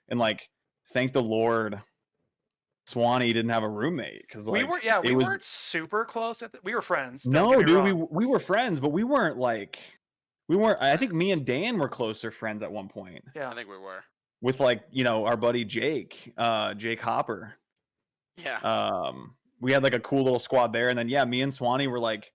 And like, thank the Lord, Swanee didn't have a roommate because like we it was weren't super close we were friends. don't no, get me dude. wrong. We were friends, but we weren't like we weren't. I think me and Dan were closer friends at one point Yeah. I think we were. with like our buddy Jake, Jake Hopper. Yeah. We had like a cool little squad there, and then yeah, me and Swanee were like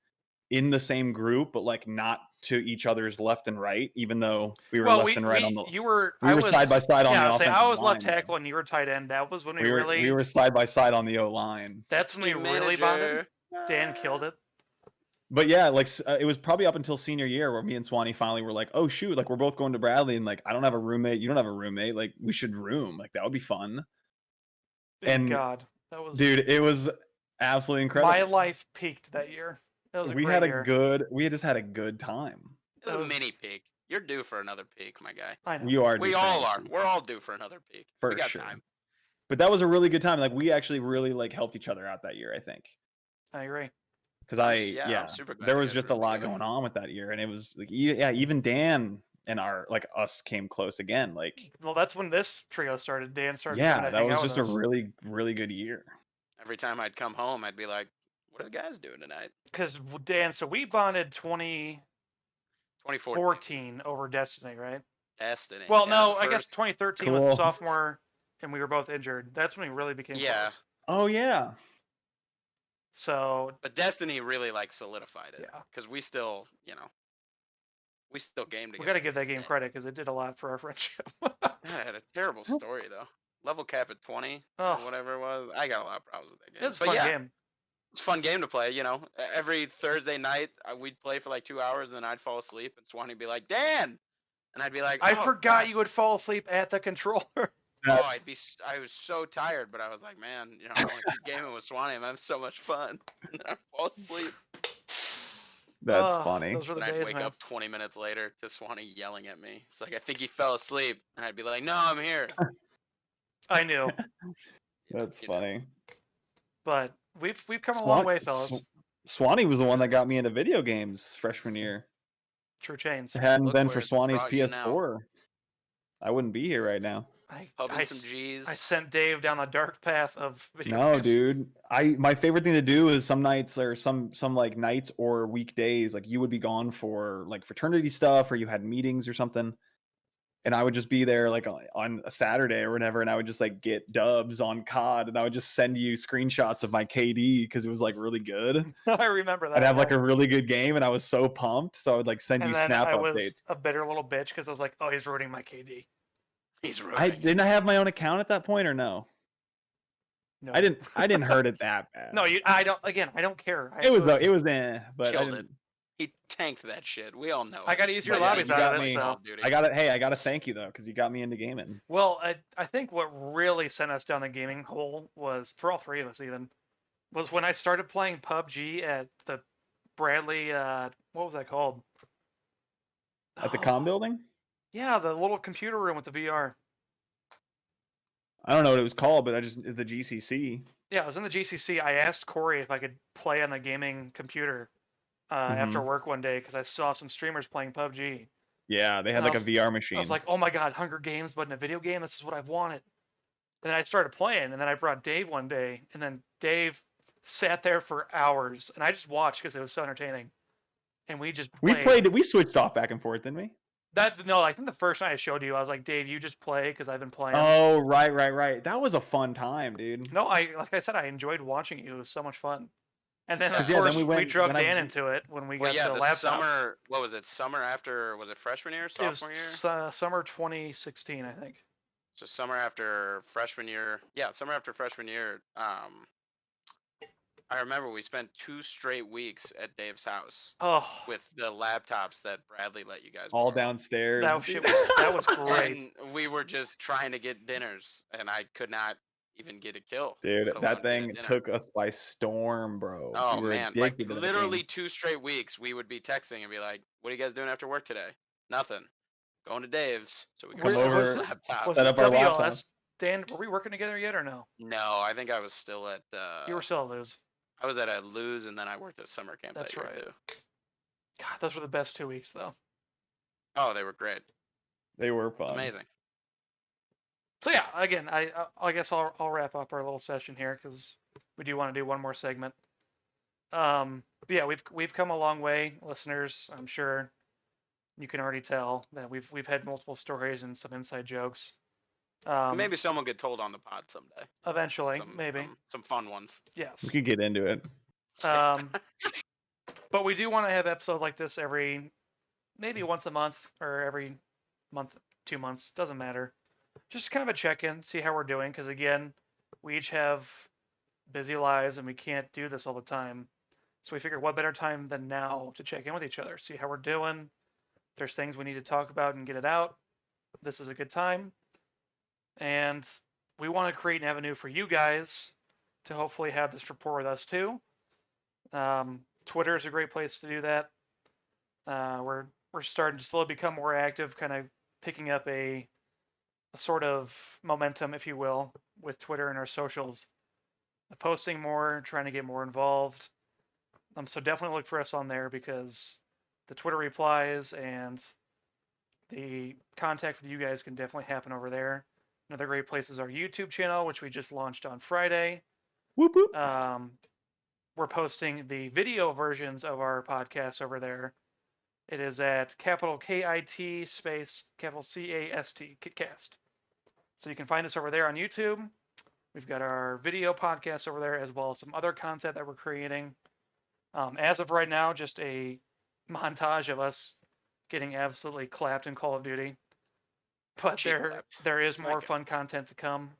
in the same group, but like not to each other's left and right, even though we were Well, left and right on the. you were. We were side by side on yeah, the I'll say offensive I was left line, though. tackle and you were tight end. That was when we We really. were side by side on the O line. That's when we Team really bonded. manager. Dan killed it. But yeah, like it was probably up until senior year where me and Swanee finally were like, oh shoot, like we're both going to Bradley, and like I don't have a roommate, you don't have a roommate, like we should room, like that would be fun. Thank And God. That was dude, it was absolutely incredible. my life peaked that year. It was a we great had a year. good, we just had a good time. It was a That mini was- peak. You're due for another peak, my guy. I know. You are. We due for all another are. peak. We're all due for another peak. For We got sure. time. But that was a really good time. Like we actually really like helped each other out that year, I think. I agree. Because I'm super glad there you was guys just were a lot together. going on with that year, and it was like even Dan and us came close again. Like Well, that's when this trio started. Dan started. yeah, coming to that hang was out just with a us. really good year. Every time I'd come home, I'd be like, "What are the guys doing tonight?" Because Dan, so we bonded 2014 2014. over Destiny, right? Destiny. Well, Yeah, no, the I guess first- 2013 Cool. was sophomore, and we were both injured. That's when we really became Yeah. close. Oh yeah, So But Destiny really like solidified it. Yeah. Because we still, we still game together. we got to give that this game day. credit because it did a lot for our friendship. That had a terrible story though. Level cap at 20 or Oh. whatever it was. I got a lot of problems with that game. It was a But fun yeah, game. it's a fun game to play. Every Thursday night we'd play for like 2 hours, and then I'd fall asleep, and Swanee would be like, "Dan," and I'd be like, I "Oh, forgot God." you would fall asleep at the controller. Oh, I was so tired, but I was like, man, I want to keep gaming with Swanee. I'm having so much fun. And I fall asleep. that's Oh, funny. Those were the And I'd days, wake man. up 20 minutes later to Swanee yelling at me. It's like, I think he fell asleep. And I'd be like, no, I'm here. I knew, That's You know. funny. but we've come a long way, fellas. Swanee was the one that got me into video games freshman year. True chains. If it hadn't Look been where for it's Swanee's brought you now. PS4, I wouldn't be here right now. Pubbing some G's. I sent Dave down the dark path of video No, games. dude. My favorite thing to do is some nights or some like nights or weekdays, like you would be gone for like fraternity stuff or you had meetings or something. And I would just be there like on a Saturday or whatever, and I would just like get dubs on COD, and I would just send you screenshots of my KD because it was like really good. I remember that. I'd have like yeah. a really good game, and I was so pumped. So I would like send And you then snap I was updates. a bitter little bitch because I was like, oh, he's ruining my KD. He's I ruining it. didn't I have my own account at that point or no? No, I didn't hurt it that bad. No, I don't. Again, I don't care. It was but I Killed didn't. it. He tanked that shit. We all know I it. got easier But lobbies you out got of it. me. So. Call of Duty. I got it. Hey, I got to thank you though, because you got me into gaming. Well, I think what really sent us down the gaming hole was, for all three of us even, was when I started playing PUBG at the Bradley, what was that called? At the comm building? Yeah, the little computer room with the VR. I don't know what it was called, but it's the GCC. Yeah, I was in the GCC. I asked Corey if I could play on the gaming computer after work one day because I saw some streamers playing PUBG. Yeah, they had And like I a VR machine. I was like, oh my God, Hunger Games, but in a video game? This is what I've wanted. Then I started playing, and then I brought Dave one day, and then Dave sat there for hours, and I just watched because it was so entertaining. And we just played. we switched off back and forth, didn't we? No, I think the first night I showed you, I was like, Dave, you just play because I've been playing. Oh, right. That was a fun time, dude. No, like I said, I enjoyed watching you. It was so much fun. And then of 'Cause, yeah, then course we we drug when I- Dan into it when we Well, got yeah, the the laptops. summer. What was it? Summer after? Was it freshman year? It was Sophomore year? summer 2016, I think. So summer after freshman year. Yeah, summer after freshman year. I remember we spent 2 straight weeks at Dave's house Oh, with the laptops that Bradley let you guys All borrow. downstairs. that was great. And we were just trying to get dinners, and I could not even get a kill. Dude, let alone that get a thing dinner. took us by storm, bro. Oh We were man, like addicted to that literally game. 2 straight weeks, we would be texting and be like, "What are you guys doing after work today?" Nothing. Going to Dave's, so we Come could over, Was laptop. set this up our WLS? laptop. Dan, were we working together yet or no? No, I think I was still at. You were still at Lose. I was at a Lose, and then I worked at summer camp That's that year right. too. God, those were the best 2 weeks though. Oh, they were great. They were fun. Amazing. So yeah, again, I guess I'll wrap up our little session here because we do want to do one more segment. But yeah, we've come a long way, listeners. I'm sure you can already tell that we've had multiple stories and some inside jokes. Maybe someone get told on the pod someday. Eventually, maybe. Some fun ones. We Yes. could get into it. But we do want to have episodes like this maybe once a month or every month, 2 months, doesn't matter. Just kind of a check-in, see how we're doing, because again, we each have busy lives and we can't do this all the time. So we figured what better time than now to check in with each other, see how we're doing. If there's things we need to talk about and get it out, this is a good time. And we want to create an avenue for you guys to hopefully have this rapport with us too. Twitter is a great place to do that. We're starting to slowly become more active, kind of picking up a sort of momentum, if you will, with Twitter and our socials. Posting more, trying to get more involved. So definitely look for us on there because the Twitter replies and the contact with you guys can definitely happen over there. Another great place is our YouTube channel, which we just launched on Friday. Whoop whoop. We're posting the video versions of our podcast over there. It is at capital KIT space capital CAST, Kitcast. So you can find us over there on YouTube. We've got our video podcast over there as well as some other content that we're creating. As of right now, just a montage of us getting absolutely clapped in Call of Duty. But Cheap clap. there is more Like it. fun content to come.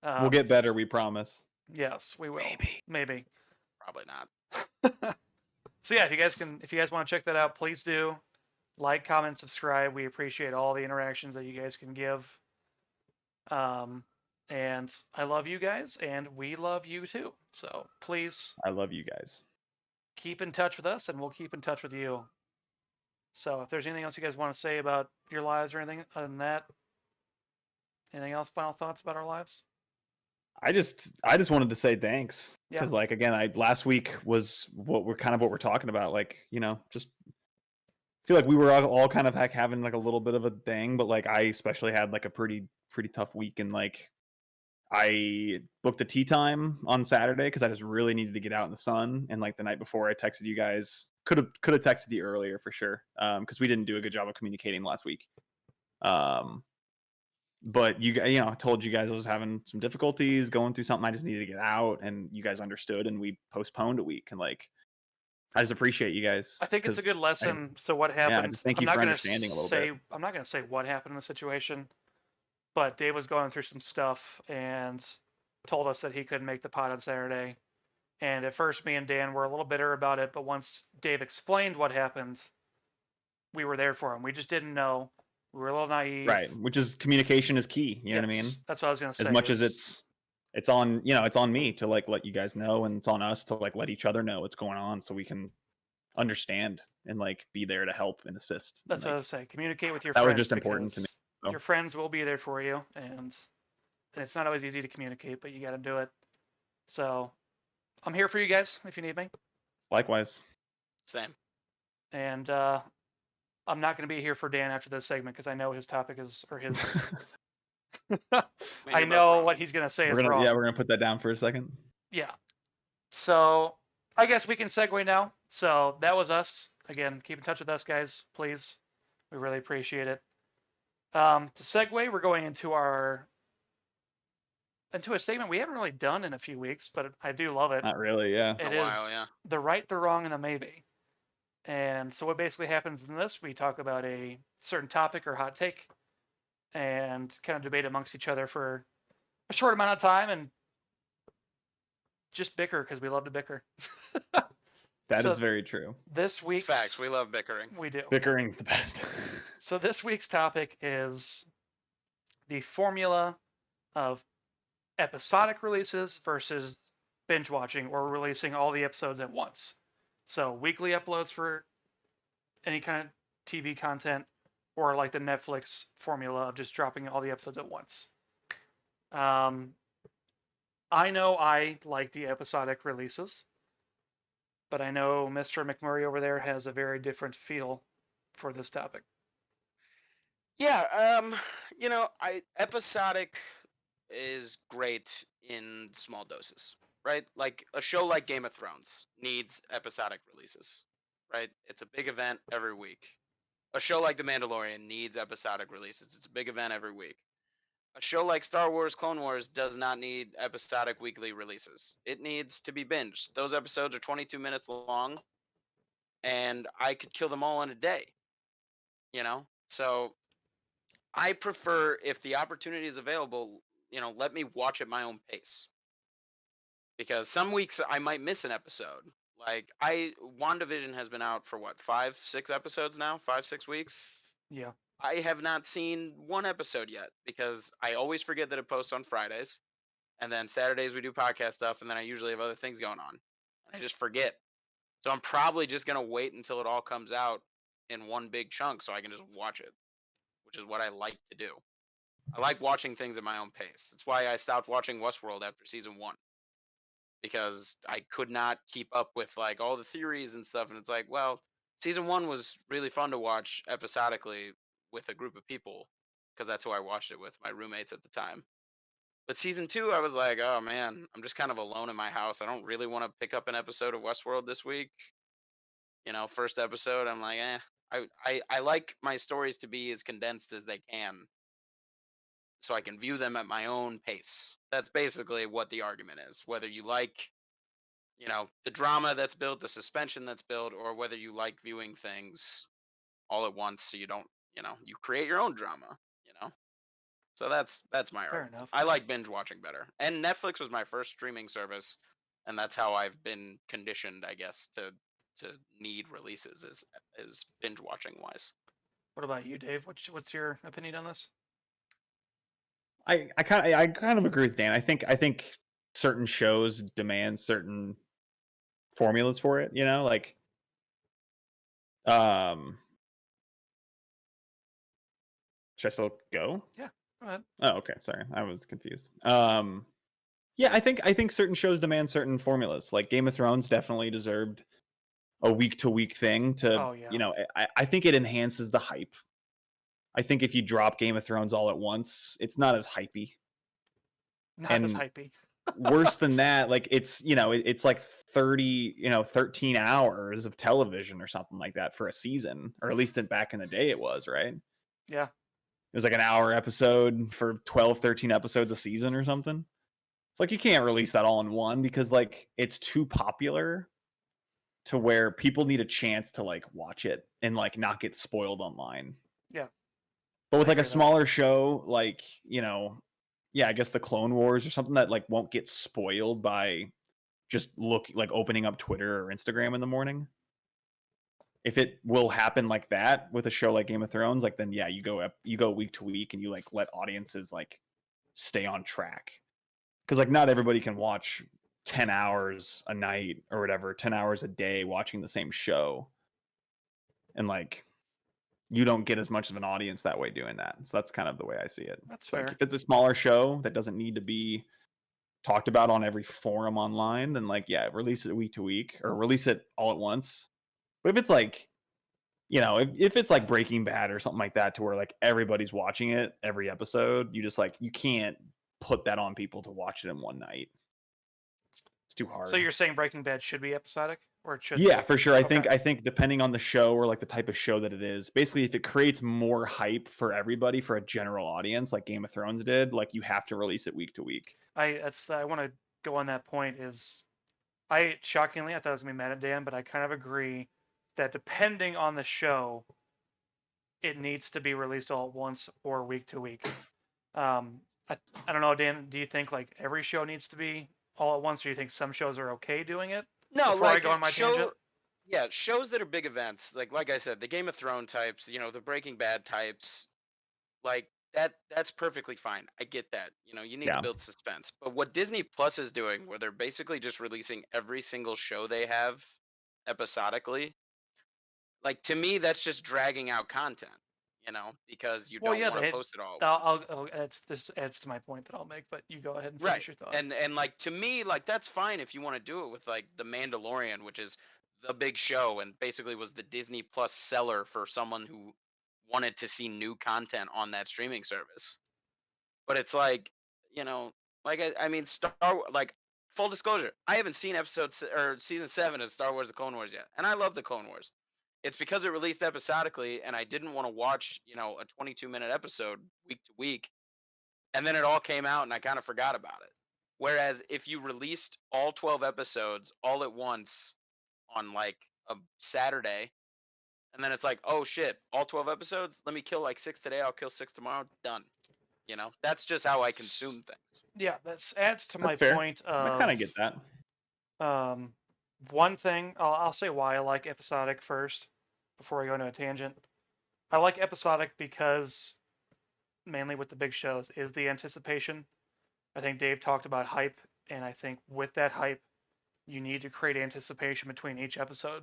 We'll get better, we promise. Yes, we will. Maybe. Probably not. So yeah, if you guys want to check that out, please do. Like, comment, subscribe. We appreciate all the interactions that you guys can give. And I love you guys, and we love you too. So please I love you guys. keep in touch with us, and we'll keep in touch with you. So if there's anything else you guys want to say about your lives or anything other than that, anything else? Final thoughts about our lives? I just wanted to say thanks Yeah. because like again, last week was what we're talking about. Like, you know, just feel like we were all kind of like having like a little bit of a thing, but like I especially had like a pretty tough week, and like I booked a tea time on Saturday because I just really needed to get out in the sun. And like the night before, I texted you guys. Could have texted you earlier for sure, because we didn't do a good job of communicating last week. But I told you guys I was having some difficulties going through something. I just needed to get out, and you guys understood, and we postponed a week. And like, I just appreciate you guys. I think it's a 'cause good lesson. So what happened? Yeah, just thank you for understanding a little bit. I'm not going to say what happened in the situation, but Dave was going through some stuff and told us that he couldn't make the pod on Saturday. And at first, me and Dan were a little bitter about it, but once Dave explained what happened, we were there for him. We just didn't know. We were a little naive. Right, which is communication is key. You know what I mean? Yes, that's what I was going to say. As much as it's on, it's on me to like let you guys know, and it's on us to like let each other know what's going on so we can understand and like be there to help and assist. That's and, what I like, was saying. Communicate with your that was friends. just important to me, because so. Your friends will be there for you, and it's not always easy to communicate, but you got to do it. So I'm here for you guys if you need me. Likewise. Same. And I'm not going to be here for Dan after this segment because I know his topic is, or his. I know what he's going to say is wrong. Yeah, we're gonna put that down for a second. Yeah. So I guess we can segue now. So that was us. Again, keep in touch with us, guys, please. We really appreciate it. To segue, we're going into a segment we haven't really done in a few weeks, but I do love it. Not really, yeah. It A while, is yeah. the right, the wrong, and the maybe. And so what basically happens in this, we talk about a certain topic or hot take and kind of debate amongst each other for a short amount of time and just bicker because we love to bicker. That is So very true. This week's Facts. We love bickering. we do. Bickering's the best. So this week's topic is the formula of episodic releases versus binge watching or releasing all the episodes at once. So weekly uploads for any kind of TV content, or like the Netflix formula of just dropping all the episodes at once. I know I like the episodic releases, but I know Mr. McMurray over there has a very different feel for this topic. Yeah, episodic is great in small doses, right? Like a show like Game of Thrones needs episodic releases, right? It's a big event every week. A show like The Mandalorian needs episodic releases. It's a big event every week. A show like Star Wars Clone Wars does not need episodic weekly releases. It needs to be binged. Those episodes are 22 minutes long, and I could kill them all in a day. So I prefer, if the opportunity is available, let me watch at my own pace. Because some weeks I might miss an episode, Like WandaVision has been out for what, 5, 6 episodes now? 5, 6 weeks? Yeah. I have not seen one episode yet because I always forget that it posts on Fridays. And then Saturdays we do podcast stuff, and then I usually have other things going on. And I just forget. So I'm probably just gonna wait until it all comes out in one big chunk so I can just watch it, which is what I like to do. I like watching things at my own pace. That's why I stopped watching Westworld after season 1. Because I could not keep up with like all the theories and stuff. And it's like, well, season 1 was really fun to watch episodically with a group of people because that's who I watched it with, my roommates at the time. But season 2, I was like, oh man, I'm just kind of alone in my house. I don't really want to pick up an episode of Westworld this week. First episode, I'm like, I like my stories to be as condensed as they can so I can view them at my own pace. That's basically what the argument is. Whether you like the drama that's built, the suspension that's built, or whether you like viewing things all at once so you don't, you create your own drama, you know? So that's my Fair argument. enough. I like binge watching better. And Netflix was my first streaming service, and that's how I've been conditioned, I guess, to need releases is binge watching wise. What about you, Dave? What's your opinion on this? I kind of agree with Dan. I think certain shows demand certain formulas for it, like should I still go? Yeah, go ahead. Oh, okay. Sorry. I was confused. Yeah, I think certain shows demand certain formulas. Like Game of Thrones definitely deserved a week to week thing to, Oh, yeah. I think it enhances the hype. I think if you drop Game of Thrones all at once, it's not as hypey. Not And as hypey. Worse than that, like it's like 13 hours of television or something like that for a season, or at least back in the day it was, right? Yeah. It was like an hour episode for 12, 13 episodes a season or something. It's like you can't release that all in one because like it's too popular to where people need a chance to like watch it and like not get spoiled online. Yeah. But with I like a agree with that. smaller show, like, I guess the Clone Wars or something that like won't get spoiled by just opening up Twitter or Instagram in the morning. If it will happen like that with a show like Game of Thrones, like then yeah, you go week to week and you like let audiences like stay on track. Because like not everybody can watch 10 hours a night or whatever, 10 hours a day watching the same show. And like you don't get as much of an audience that way doing that. So that's kind of the way I see it. That's It's fair. like if it's a smaller show that doesn't need to be talked about on every forum online, then like yeah, release it week to week or release it all at once. But if it's like, if it's like Breaking Bad or something like that to where like everybody's watching it every episode, you can't put that on people to watch it in one night. It's too hard. So you're saying Breaking Bad should be episodic, or it should? Yeah, for sure. Okay. I think depending on the show or like the type of show that it is, basically if it creates more hype for everybody, for a general audience, like Game of Thrones did, like you have to release it week to week. I want to go on that point. I thought I was gonna be mad at Dan, but I kind of agree that depending on the show, it needs to be released all at once or week to week. I don't know, Dan. Do you think like every show needs to be all at once, or do you think some shows are okay doing it? No, Before I like go on my tangent? yeah, shows that are big events, like I said, the Game of Thrones types, the Breaking Bad types, like that's perfectly fine. I get that. You need to Yeah. build suspense. But what Disney Plus is doing, where they're basically just releasing every single show they have episodically, like to me, that's just dragging out content, because you Well, don't yeah, want to post it all at once. this adds to my point that I'll make, but you go ahead and Right. finish your thought. And like to me, like that's fine if you want to do it with like The Mandalorian, which is the big show and basically was the Disney Plus seller for someone who wanted to see new content on that streaming service. But it's like, like I mean like full disclosure, I haven't seen or season 7 of Star Wars: The Clone Wars yet. And I love The Clone Wars. It's because it released episodically and I didn't want to watch, a 22-minute episode week to week. And then it all came out and I kind of forgot about it. Whereas if you released all 12 episodes all at once on like a Saturday, and then it's like, oh shit, all 12 episodes? Let me kill like 6 today, I'll kill 6 tomorrow, done. That's just how I consume things. Yeah, that adds to my That's fair. point I of kind of get that. One thing, I'll say why I like episodic first before I go into a tangent. I like episodic because mainly with the big shows is the anticipation. I think Dave talked about hype, and I think with that hype, you need to create anticipation between each episode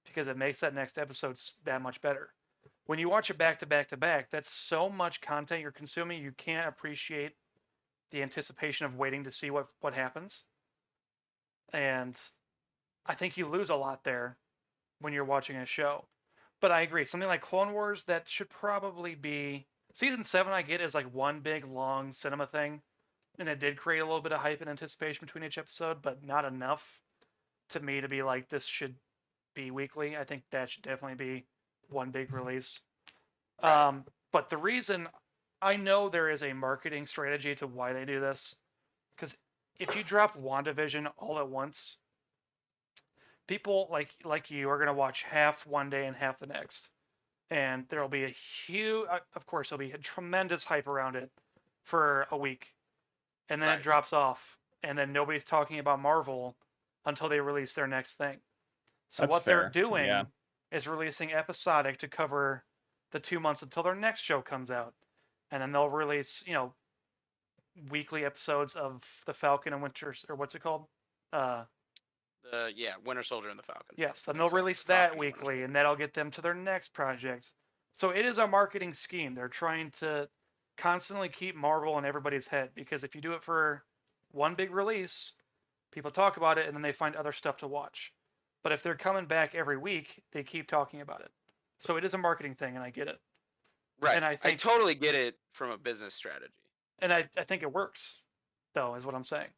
because it makes that next episode that much better. When you watch it back to back to back, that's so much content you're consuming, you can't appreciate the anticipation of waiting to see what happens. And I think you lose a lot there when you're watching a show. But I agree, something like Clone Wars that should probably be season 7 I get is like one big long cinema thing, and it did create a little bit of hype and anticipation between each episode, but not enough to me to be like this should be weekly. I think that should definitely be one big release. Right. But the reason I know there is a marketing strategy to why they do this, because if you drop WandaVision all at once, people like you are gonna watch half one day and half the next, and there'll be a huge, of course, there'll be a tremendous hype around it for a week, and then it Right. drops off, and then nobody's talking about Marvel until they release their next thing. So That's what they're fair. Yeah. doing is releasing episodic to cover the 2 months until their next show comes out, and then they'll release weekly episodes of the Falcon and Winter, or what's it called? Uh, Winter Soldier and the Falcon. yes, then they'll Exactly. release The that Falcon and the Winter weekly, Soldier. and that'll get them to their next project. So it is a marketing scheme. They're trying to constantly keep Marvel in everybody's head because if you do it for one big release, people talk about it and then they find other stuff to watch. But if they're coming back every week, they keep talking about it. So it is a marketing thing, and I get it. Right. And I I think totally get it from a business strategy. I think it works, though, is what I'm saying.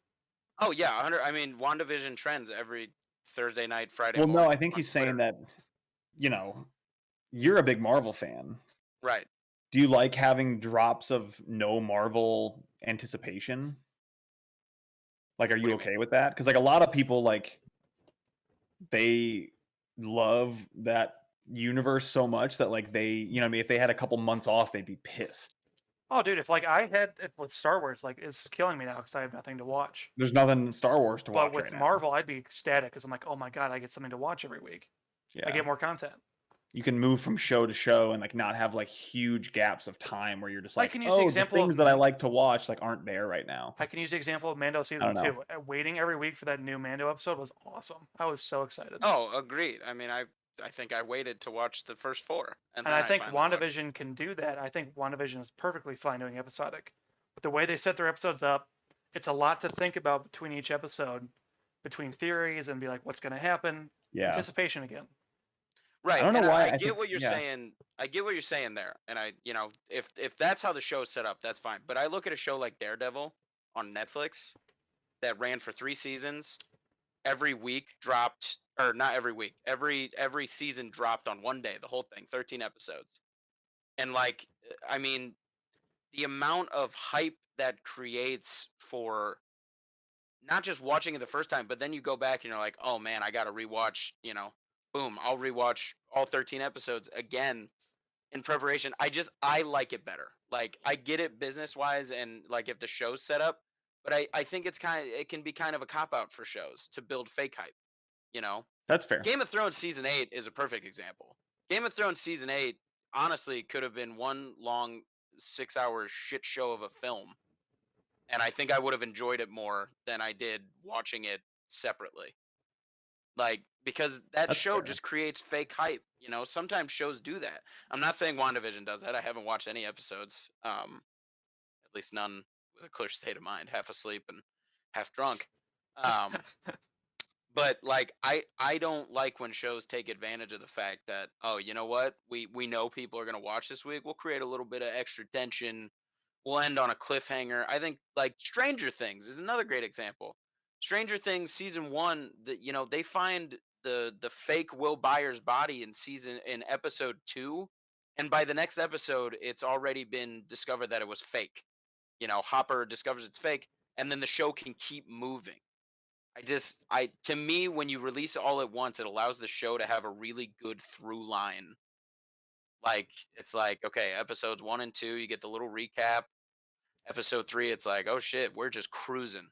Oh yeah, 100. I mean, WandaVision trends every Thursday night, Friday Well, no, I morning think on he's Twitter. saying that, you know, you're a big Marvel fan. Right. Do you like having drops of no Marvel anticipation? Like, are What do you you mean? okay with that? Because like a lot of people like they love that universe so much that like they, you know, what I mean, if they had a couple months off, they'd be pissed. Oh, dude, if with Star Wars, like it's killing me now because I have nothing to watch. There's nothing in Star Wars to But watch with right now. Marvel, I'd be ecstatic because I'm like, oh my god, I get something to watch every week. I Yeah. get more content. You can move from show to show and like not have like huge gaps of time where you're just I like, can use the oh, the example things of that I like to watch like aren't there right now. I can use the example of Mando I season don't know. 2. Waiting every week for that new Mando episode was awesome. I was so excited. Oh, agreed. I mean, I think I waited to watch the first 4, and And then I I think finally watched. WandaVision can do that. I think WandaVision is perfectly fine doing episodic. But the way they set their episodes up, it's a lot to think about between each episode, between theories and be like, what's going to happen? Yeah. Anticipation again. Right. I don't know and why. I I get think, what you're yeah. saying. I get what you're saying there. And if that's how the show's set up, that's fine. But I look at a show like Daredevil on Netflix that ran for 3 seasons. Every week dropped, or not every week. Every season dropped on one day, the whole thing, 13 episodes. And like I mean, the amount of hype that creates for not just watching it the first time, but then you go back and you're like, oh man, I got to rewatch, boom, I'll rewatch all 13 episodes again in preparation. I like it better. Like, I get it business wise and like if the show's set up, but I think it can be kind of a cop out for shows to build fake hype, you know? That's fair. Game of Thrones season 8 is a perfect example. Game of Thrones season 8 honestly could have been one long 6-hour shit show of a film, and I think I would have enjoyed it more than I did watching it separately. Like, because that That's show fair. just creates fake hype. Sometimes shows do that. I'm not saying WandaVision does that. I haven't watched any episodes. At least none with a clear state of mind, half asleep and half drunk. Um, but like I don't like when shows take advantage of the fact that, oh, you know what, we know people are going to watch this week, we'll create a little bit of extra tension, we'll end on a cliffhanger. I think like Stranger Things is another great example. Stranger Things season 1, that they find the fake Will Byers body in episode 2, and by the next episode it's already been discovered that it was fake. Hopper discovers it's fake, and then the show can keep moving. To me, when you release it all at once, it allows the show to have a really good through line. Like, it's like, okay, episodes 1 and 2, you get the little recap. Episode 3, it's like, oh shit, we're just cruising.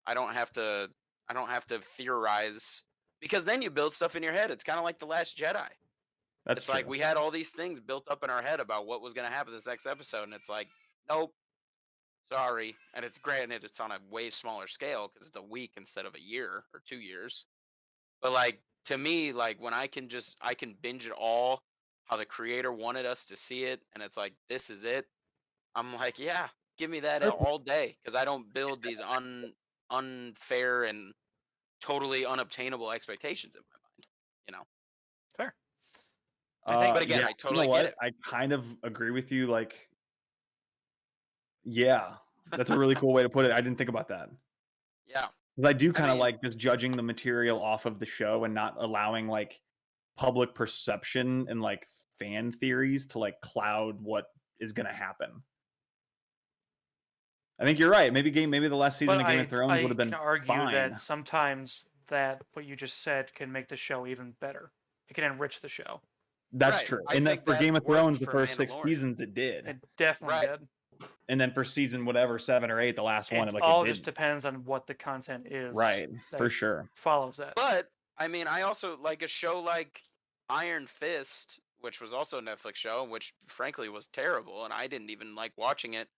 I don't have to theorize Because then you build stuff in your head. It's kind of like The Last Jedi. That's It's like we had all these things built up in our head about what was going to happen this next episode, and it's like, nope, sorry. And it's granted, it's on a way smaller scale because it's a week instead of a year or 2 years. But like to me, like when I can binge it all how the creator wanted us to see it, and it's like this is it. I'm like, yeah, give me that all day because I don't build these unfair and totally unobtainable expectations in my mind. You know. Fair. I think, But again, yeah, I totally you know get what? it. I kind of agree with you. Like, yeah, that's a really cool way to put it. I didn't think about that. Yeah. Because I do kind of mean- like just judging the material off of the show and not allowing like public perception and like fan theories to like cloud what is going to happen. I think you're right. Maybe the last season but of Game of Thrones would have been can argue fine. that sometimes that what you just said can make the show even better. It can enrich the show. That's Right. true. I And think that for that Game of worked Thrones, the for first 6 Mandalorian. seasons it did. It definitely Right. did. And then for season whatever 7 or 8, the last one, It like all it just didn't. depends on what the content is. Right, that for sure. follows that. But I mean, I also like a show like Iron Fist, which was also a Netflix show, which frankly was terrible, and I didn't even like watching it.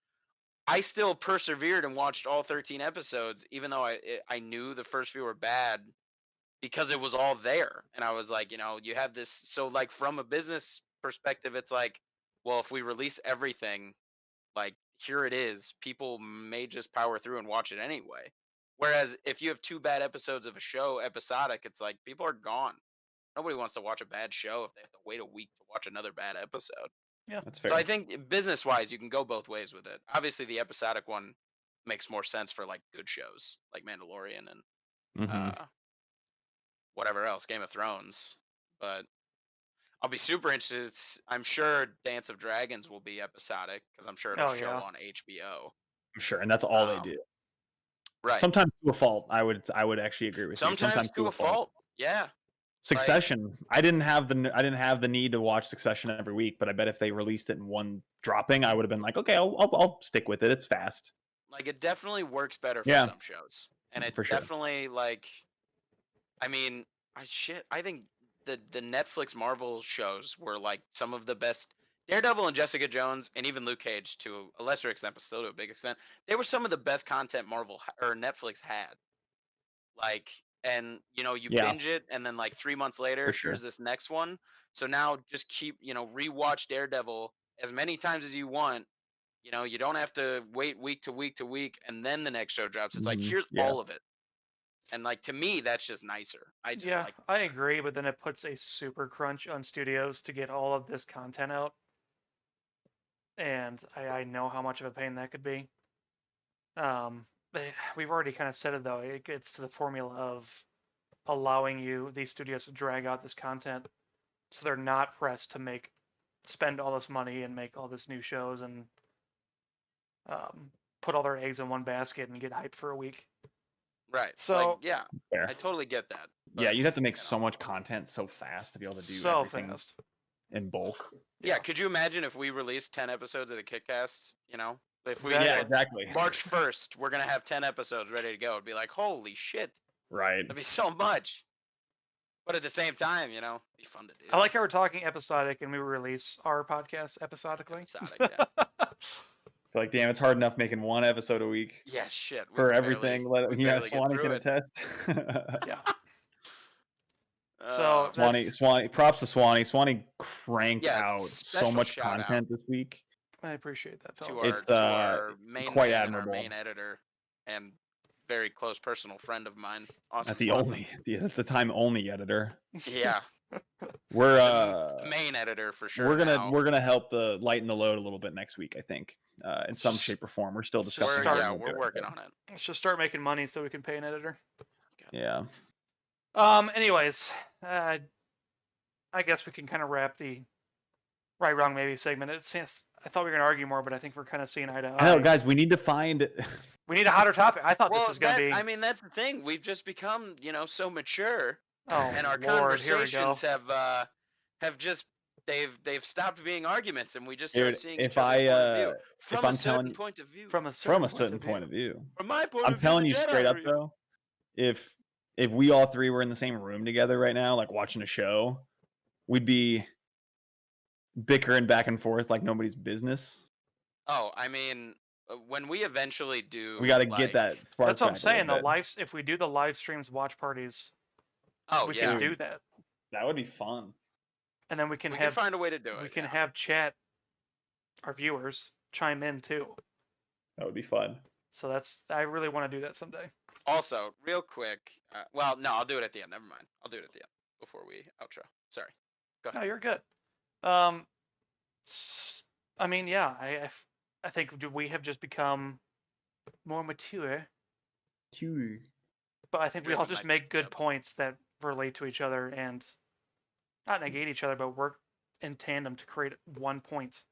I still persevered and watched all 13 episodes, even though I knew the first few were bad, because it was all there, and I was like, you know, you have this. So like from a business perspective, it's like, well, if we release everything, like here it is, people may just power through and watch it anyway. Whereas if you have 2 bad episodes of a show episodic, it's like people are gone. Nobody wants to watch a bad show if they have to wait a week to watch another bad episode. That's fair. So I think business wise, you can go both ways with it. Obviously, the episodic one makes more sense for like good shows like Mandalorian and Mhm. Whatever else, Game of Thrones. But I'll be super interested. I'm sure Dance of Dragons will be episodic because I'm sure it'll Oh, show yeah. on HBO. I'm sure, and that's all they Um, do. Right. Sometimes to a fault. I would actually agree with you. Sometimes to a fault. Yeah. Succession. I didn't have the need to watch Succession every week, but I bet if they released it in one dropping, I would have been like, okay, I'll stick with it. It's fast. Like it definitely works better for Yeah. some shows, and it For sure. definitely like. I mean, I think the Netflix Marvel shows were like some of the best. Daredevil and Jessica Jones, and even Luke Cage to a lesser extent, but still to a big extent, they were some of the best content or Netflix had. Like, and you know, you Yeah. binge it, and then like 3 months later, sure. here's this next one. So now just keep, rewatch Daredevil as many times as you want. You know, you don't have to wait week to week to week, and then the next show drops. It's like Mhm. here's Yeah. all of it. And like to me, that's just nicer. I just Yeah, like I agree, but then it puts a super crunch on studios to get all of this content out. And I know how much of a pain that could be. We've already kind of said it though. It gets to the formula of allowing these studios to drag out this content, so they're not pressed to spend all this money and make all this new shows and put all their eggs in one basket and get hyped for a week. right. So- like, yeah, Fair. I totally get that. Yeah, but, you'd have to make you so know. much content so fast to be able to do So everything fast. in bulk. Yeah, could you imagine if we released 10 episodes of the KitCast? You know, if we Yeah, Yeah, said exactly. March 1st, we're gonna have 10 episodes ready to go. It'd be like, holy shit, Right. that'd be so much. But at the same time, it'd be fun to do. I like how we're talking episodic and we release our podcast episodically. Episodic, yeah. Like, damn, it's hard enough making one episode a week Yeah, shit. we for can everything. we Yeah, barely get Swanee through can it. attest. Yeah. Uh, So- Swanee, props to Swanee. Swanee cranked Yeah, out so special much shout out. content this week. I appreciate that, to fellas. our, It's, to our main quite man and our admirable. main editor and very close personal friend of mine, Austin At the Swanson. at the time only editor. Yeah, We're the main editor for sure. we're now. gonna help lighten the load a little bit next week, I think, in some shape or form. We're still discussing. start- how we're to do it, working but on it. Let's just start making money so we can pay an editor. Yeah. Anyways, I guess we can kind of wrap the right, wrong, maybe segment. I thought we were gonna argue more, but I think we're kind of seeing eye to eye. I know, guys. We need to find. We need a hotter topic. I thought Well, this was gonna be. I mean, that's the thing. We've just become, so mature, oh, and our Lord, here we go. conversations have just they've stopped being arguments, and we just start Dude, seeing if each other's point of view. From a I'm certain telling- point of view. From a from a certain certain point of view. From my point I'm of view, telling the you Jedi straight up are- though, if if we all three were in the same room together right now, like watching a show, we'd be bickering back and forth like nobody's business. Oh, I mean, when we eventually do, We got to get that spark That's what I'm back a little saying. The bit. if we do the live streams, watch parties, Oh we yeah, can do that, That would be fun. and then we can we have can find a way to do it. we can yeah. have chat, our viewers chime in too. That would be fun. So I really want to do that someday. Also, real quick. Well, no, I'll do it at the end. Never mind. I'll do it at the end before we outro. Sorry. Go No, ahead. you're good. I mean, yeah, I think we have just become more mature, but I think we all Driven just by- make good yep. points that relate to each other and not negate each other, but work in tandem to create one point.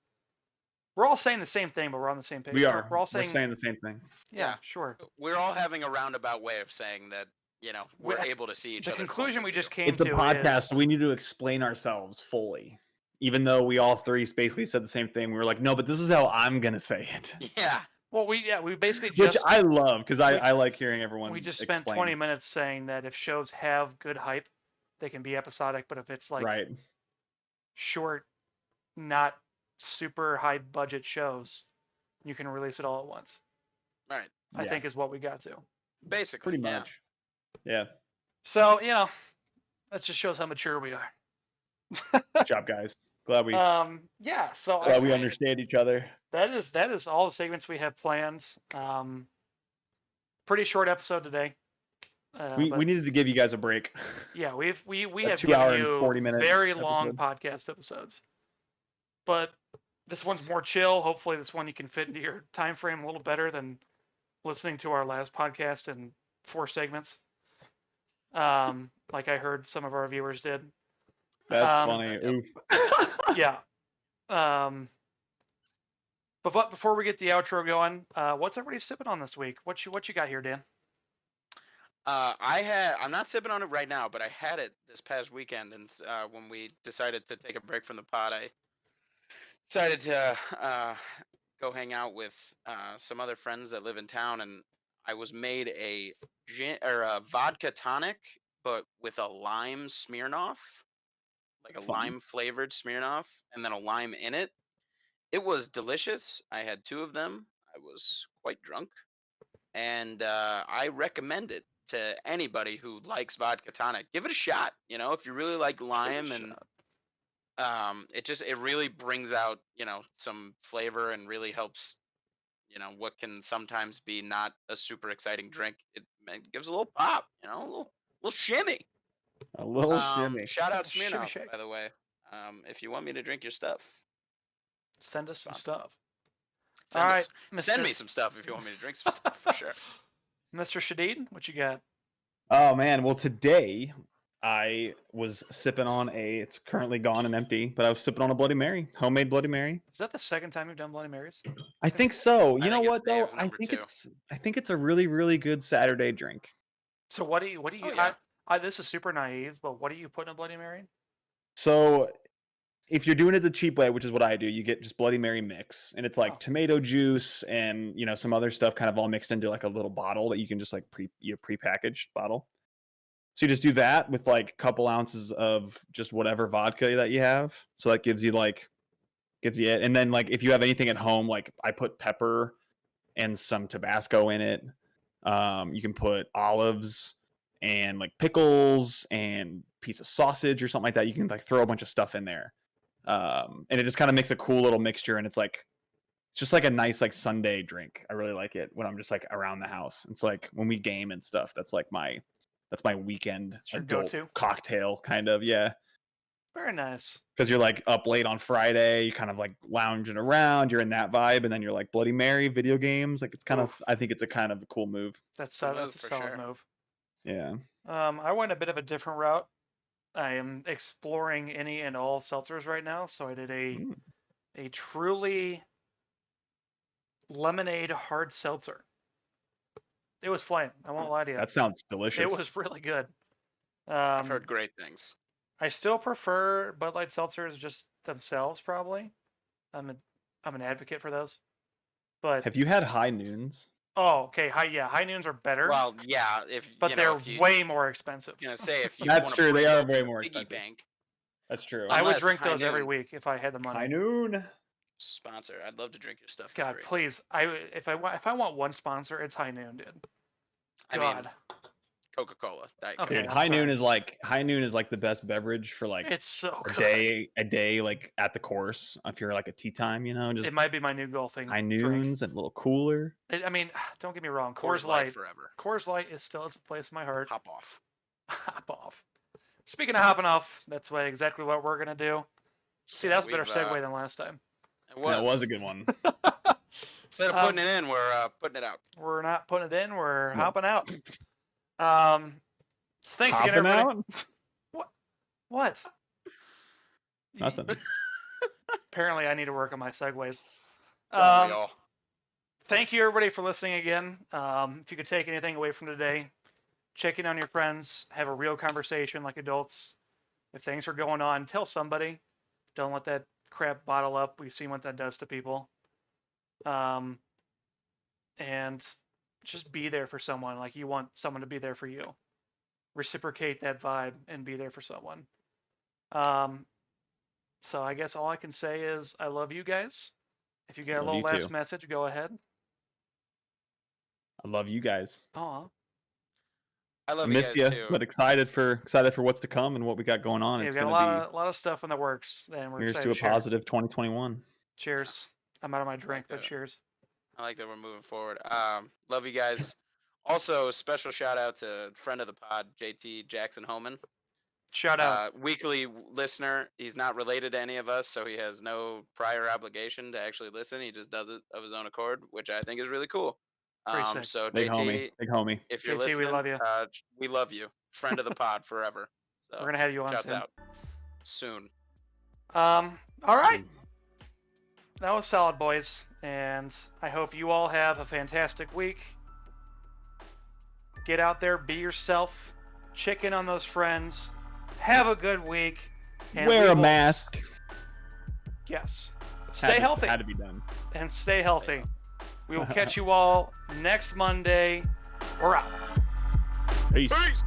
We're all saying the same thing, but we're on the same page. We are. We're all saying, the same thing. yeah, Yeah. sure. We're all having a roundabout way of saying that, we're We- able to see each The other's points conclusion of we view. just came It's a to podcast. is So we need to explain ourselves fully. Even though we all three basically said the same thing, we were like, no, but this is how I'm gonna say it. Yeah. well, we basically Which just I love because we- I like hearing everyone. we just spent explain. 20 minutes saying that if shows have good hype, they can be episodic, but if it's like right. short, not super high budget shows, you can release it all at once. Right. I Yeah. think is what we got to. Basically. Pretty much. Yeah. So that just shows how mature we are. Good job, guys. Glad we Yeah. So glad we understand each other. that is all the segments we have planned. Pretty short episode today. We but needed to give you guys a break. yeah, we a have 2 hour given and you 40-minute very long episode. podcast episodes, but this one's more chill. Hopefully, this one you can fit into your time frame a little better than listening to our last podcast in 4 segments. Like I heard some of our viewers did. That's Um, funny. Yep. Oof. Yeah. But before we get the outro going, what's everybody sipping on this week? What you got here, Dan? I'm not sipping on it right now, but I had it this past weekend, and when we decided to take a break from the pod, I decided to go hang out with some other friends that live in town, and I was made a vodka tonic, but with a lime Smirnoff, like a Fun. lime flavored Smirnoff, and then a lime in it. It was delicious. I had 2 of them. I was quite drunk, and I recommend it to anybody who likes vodka tonic. Give it a shot. If you really like lime, and it really brings out some flavor and really helps what can sometimes be not a super exciting drink. It gives a little pop, a little shimmy. A little shimmy. Shout out Shimmy Smirnoff, shake. by the way. If you want me to drink your stuff, Send us some Sponsor. stuff. send, All us- right, send Mr. me some stuff if you want me to drink some stuff for sure. Mr. Shadid, what you got? Oh man, well today I was sipping on it's currently gone and empty, but I was sipping on a Bloody Mary, homemade Bloody Mary. Is that the second time you've done Bloody Marys? I think so. You I know think it's what though? Dave's number 2. I think it's a really really good Saturday drink. So what do you? Oh, yeah. This is super naive, but what do you put in a Bloody Mary? So if you're doing it the cheap way, which is what I do, you get just Bloody Mary mix, and it's like Oh. tomato juice and some other stuff kind of all mixed into like a little bottle that you can just like prepackaged bottle. So you just do that with like a couple ounces of just whatever vodka that you have. So that gives you it. And then like if you have anything at home, like I put pepper and some Tabasco in it. You can put olives and like pickles and piece of sausage or something like that. You can like throw a bunch of stuff in there. And it just kind of makes a cool little mixture, and it's just like a nice like Sunday drink. I really like it when I'm just like around the house. It's like when we game and stuff. That's my weekend It's your adult go-to? cocktail kind of, yeah. Very nice. Because you're like up late on Friday, you're kind of like lounging around, you're in that vibe, and then you're like Bloody Mary, video games. Like it's kind of, Oof. I think it's a kind of a cool move. That's a that's move a for solid sure. move. Yeah. I went a bit of a different route. I am exploring any and all seltzers right now, so I did Mm. a truly lemonade hard seltzer. It was flame. I won't lie to you. That sounds delicious. It was really good. I've heard great things. I still prefer Bud Light seltzers just themselves. Probably, I'm an advocate for those. But Have you had High Noons? Oh, okay. High noons are better, Well, yeah, if but you they're know, if you, way more expensive. gonna say if you That's wanna true. They bring are up way your more piggy expensive. bank, That's true. I would Unless drink High those every Noon- week if I had the money. High noon. sponsor. I'd love to drink your stuff for God, free. please. If I want one sponsor, it's High Noon, dude. I God, mean, Coca-Cola. Diet Okay, Dude, Coke. I'm high noon sorry. is like the best beverage for like it's so a good. day like at the course. If you're like a tea time, just It might be my new golfing high drink. noons and a little cooler. I mean, don't get me wrong. Coors Coors Light Light. forever. Coors Light is still has a place in my heart. Hop off. Hop off. Speaking of hopping off, that's exactly what we're gonna do. See, Yeah, that's a better we've, segue than last time. It was. That was a good one. Instead of putting it in, we're putting it out. We're not putting it in. We're No. hopping out. Thanks again, Hopping everybody. out? What? Nothing. Apparently, I need to work on my segues. Don't we all? Thank you, everybody, for listening again. If you could take anything away from today, check in on your friends, have a real conversation like adults. If things are going on, tell somebody. Don't let that crap bottle up. We've seen what that does to people. And just be there for someone like you want someone to be there for you. Reciprocate that vibe and be there for someone. So I guess all I can say is I love you guys. If you get a Love little you last too. message, go ahead. I love you guys. Aw. I love I missed you you, guys too. but excited for what's to come and what we got going on. Yeah, It's we've got gonna a lot of stuff in the works, and be we're here's excited to a to share. positive 2021. Cheers. I'm out of my drink, but that. cheers. I like that we're moving forward. Love you guys. Also, special shout out to friend of the pod, JT Jackson Homan. Shout out. Weekly listener. He's not related to any of us, so he has no prior obligation to actually listen. He just does it of his own accord, which I think is really cool. Pretty sick. So Big JT, homie. if you're JT, we listening, love you. We love you. Friend of the pod forever. So We're gonna have you on shouts soon. out soon. All right. That was solid, boys, and I hope you all have a fantastic week. Get out there, be yourself, check in on those friends, have a good week, and Wear we a will- mask. Yes. Stay healthy Had to be done. and stay healthy. We will catch you all next Monday. We're out. Peace. Peace.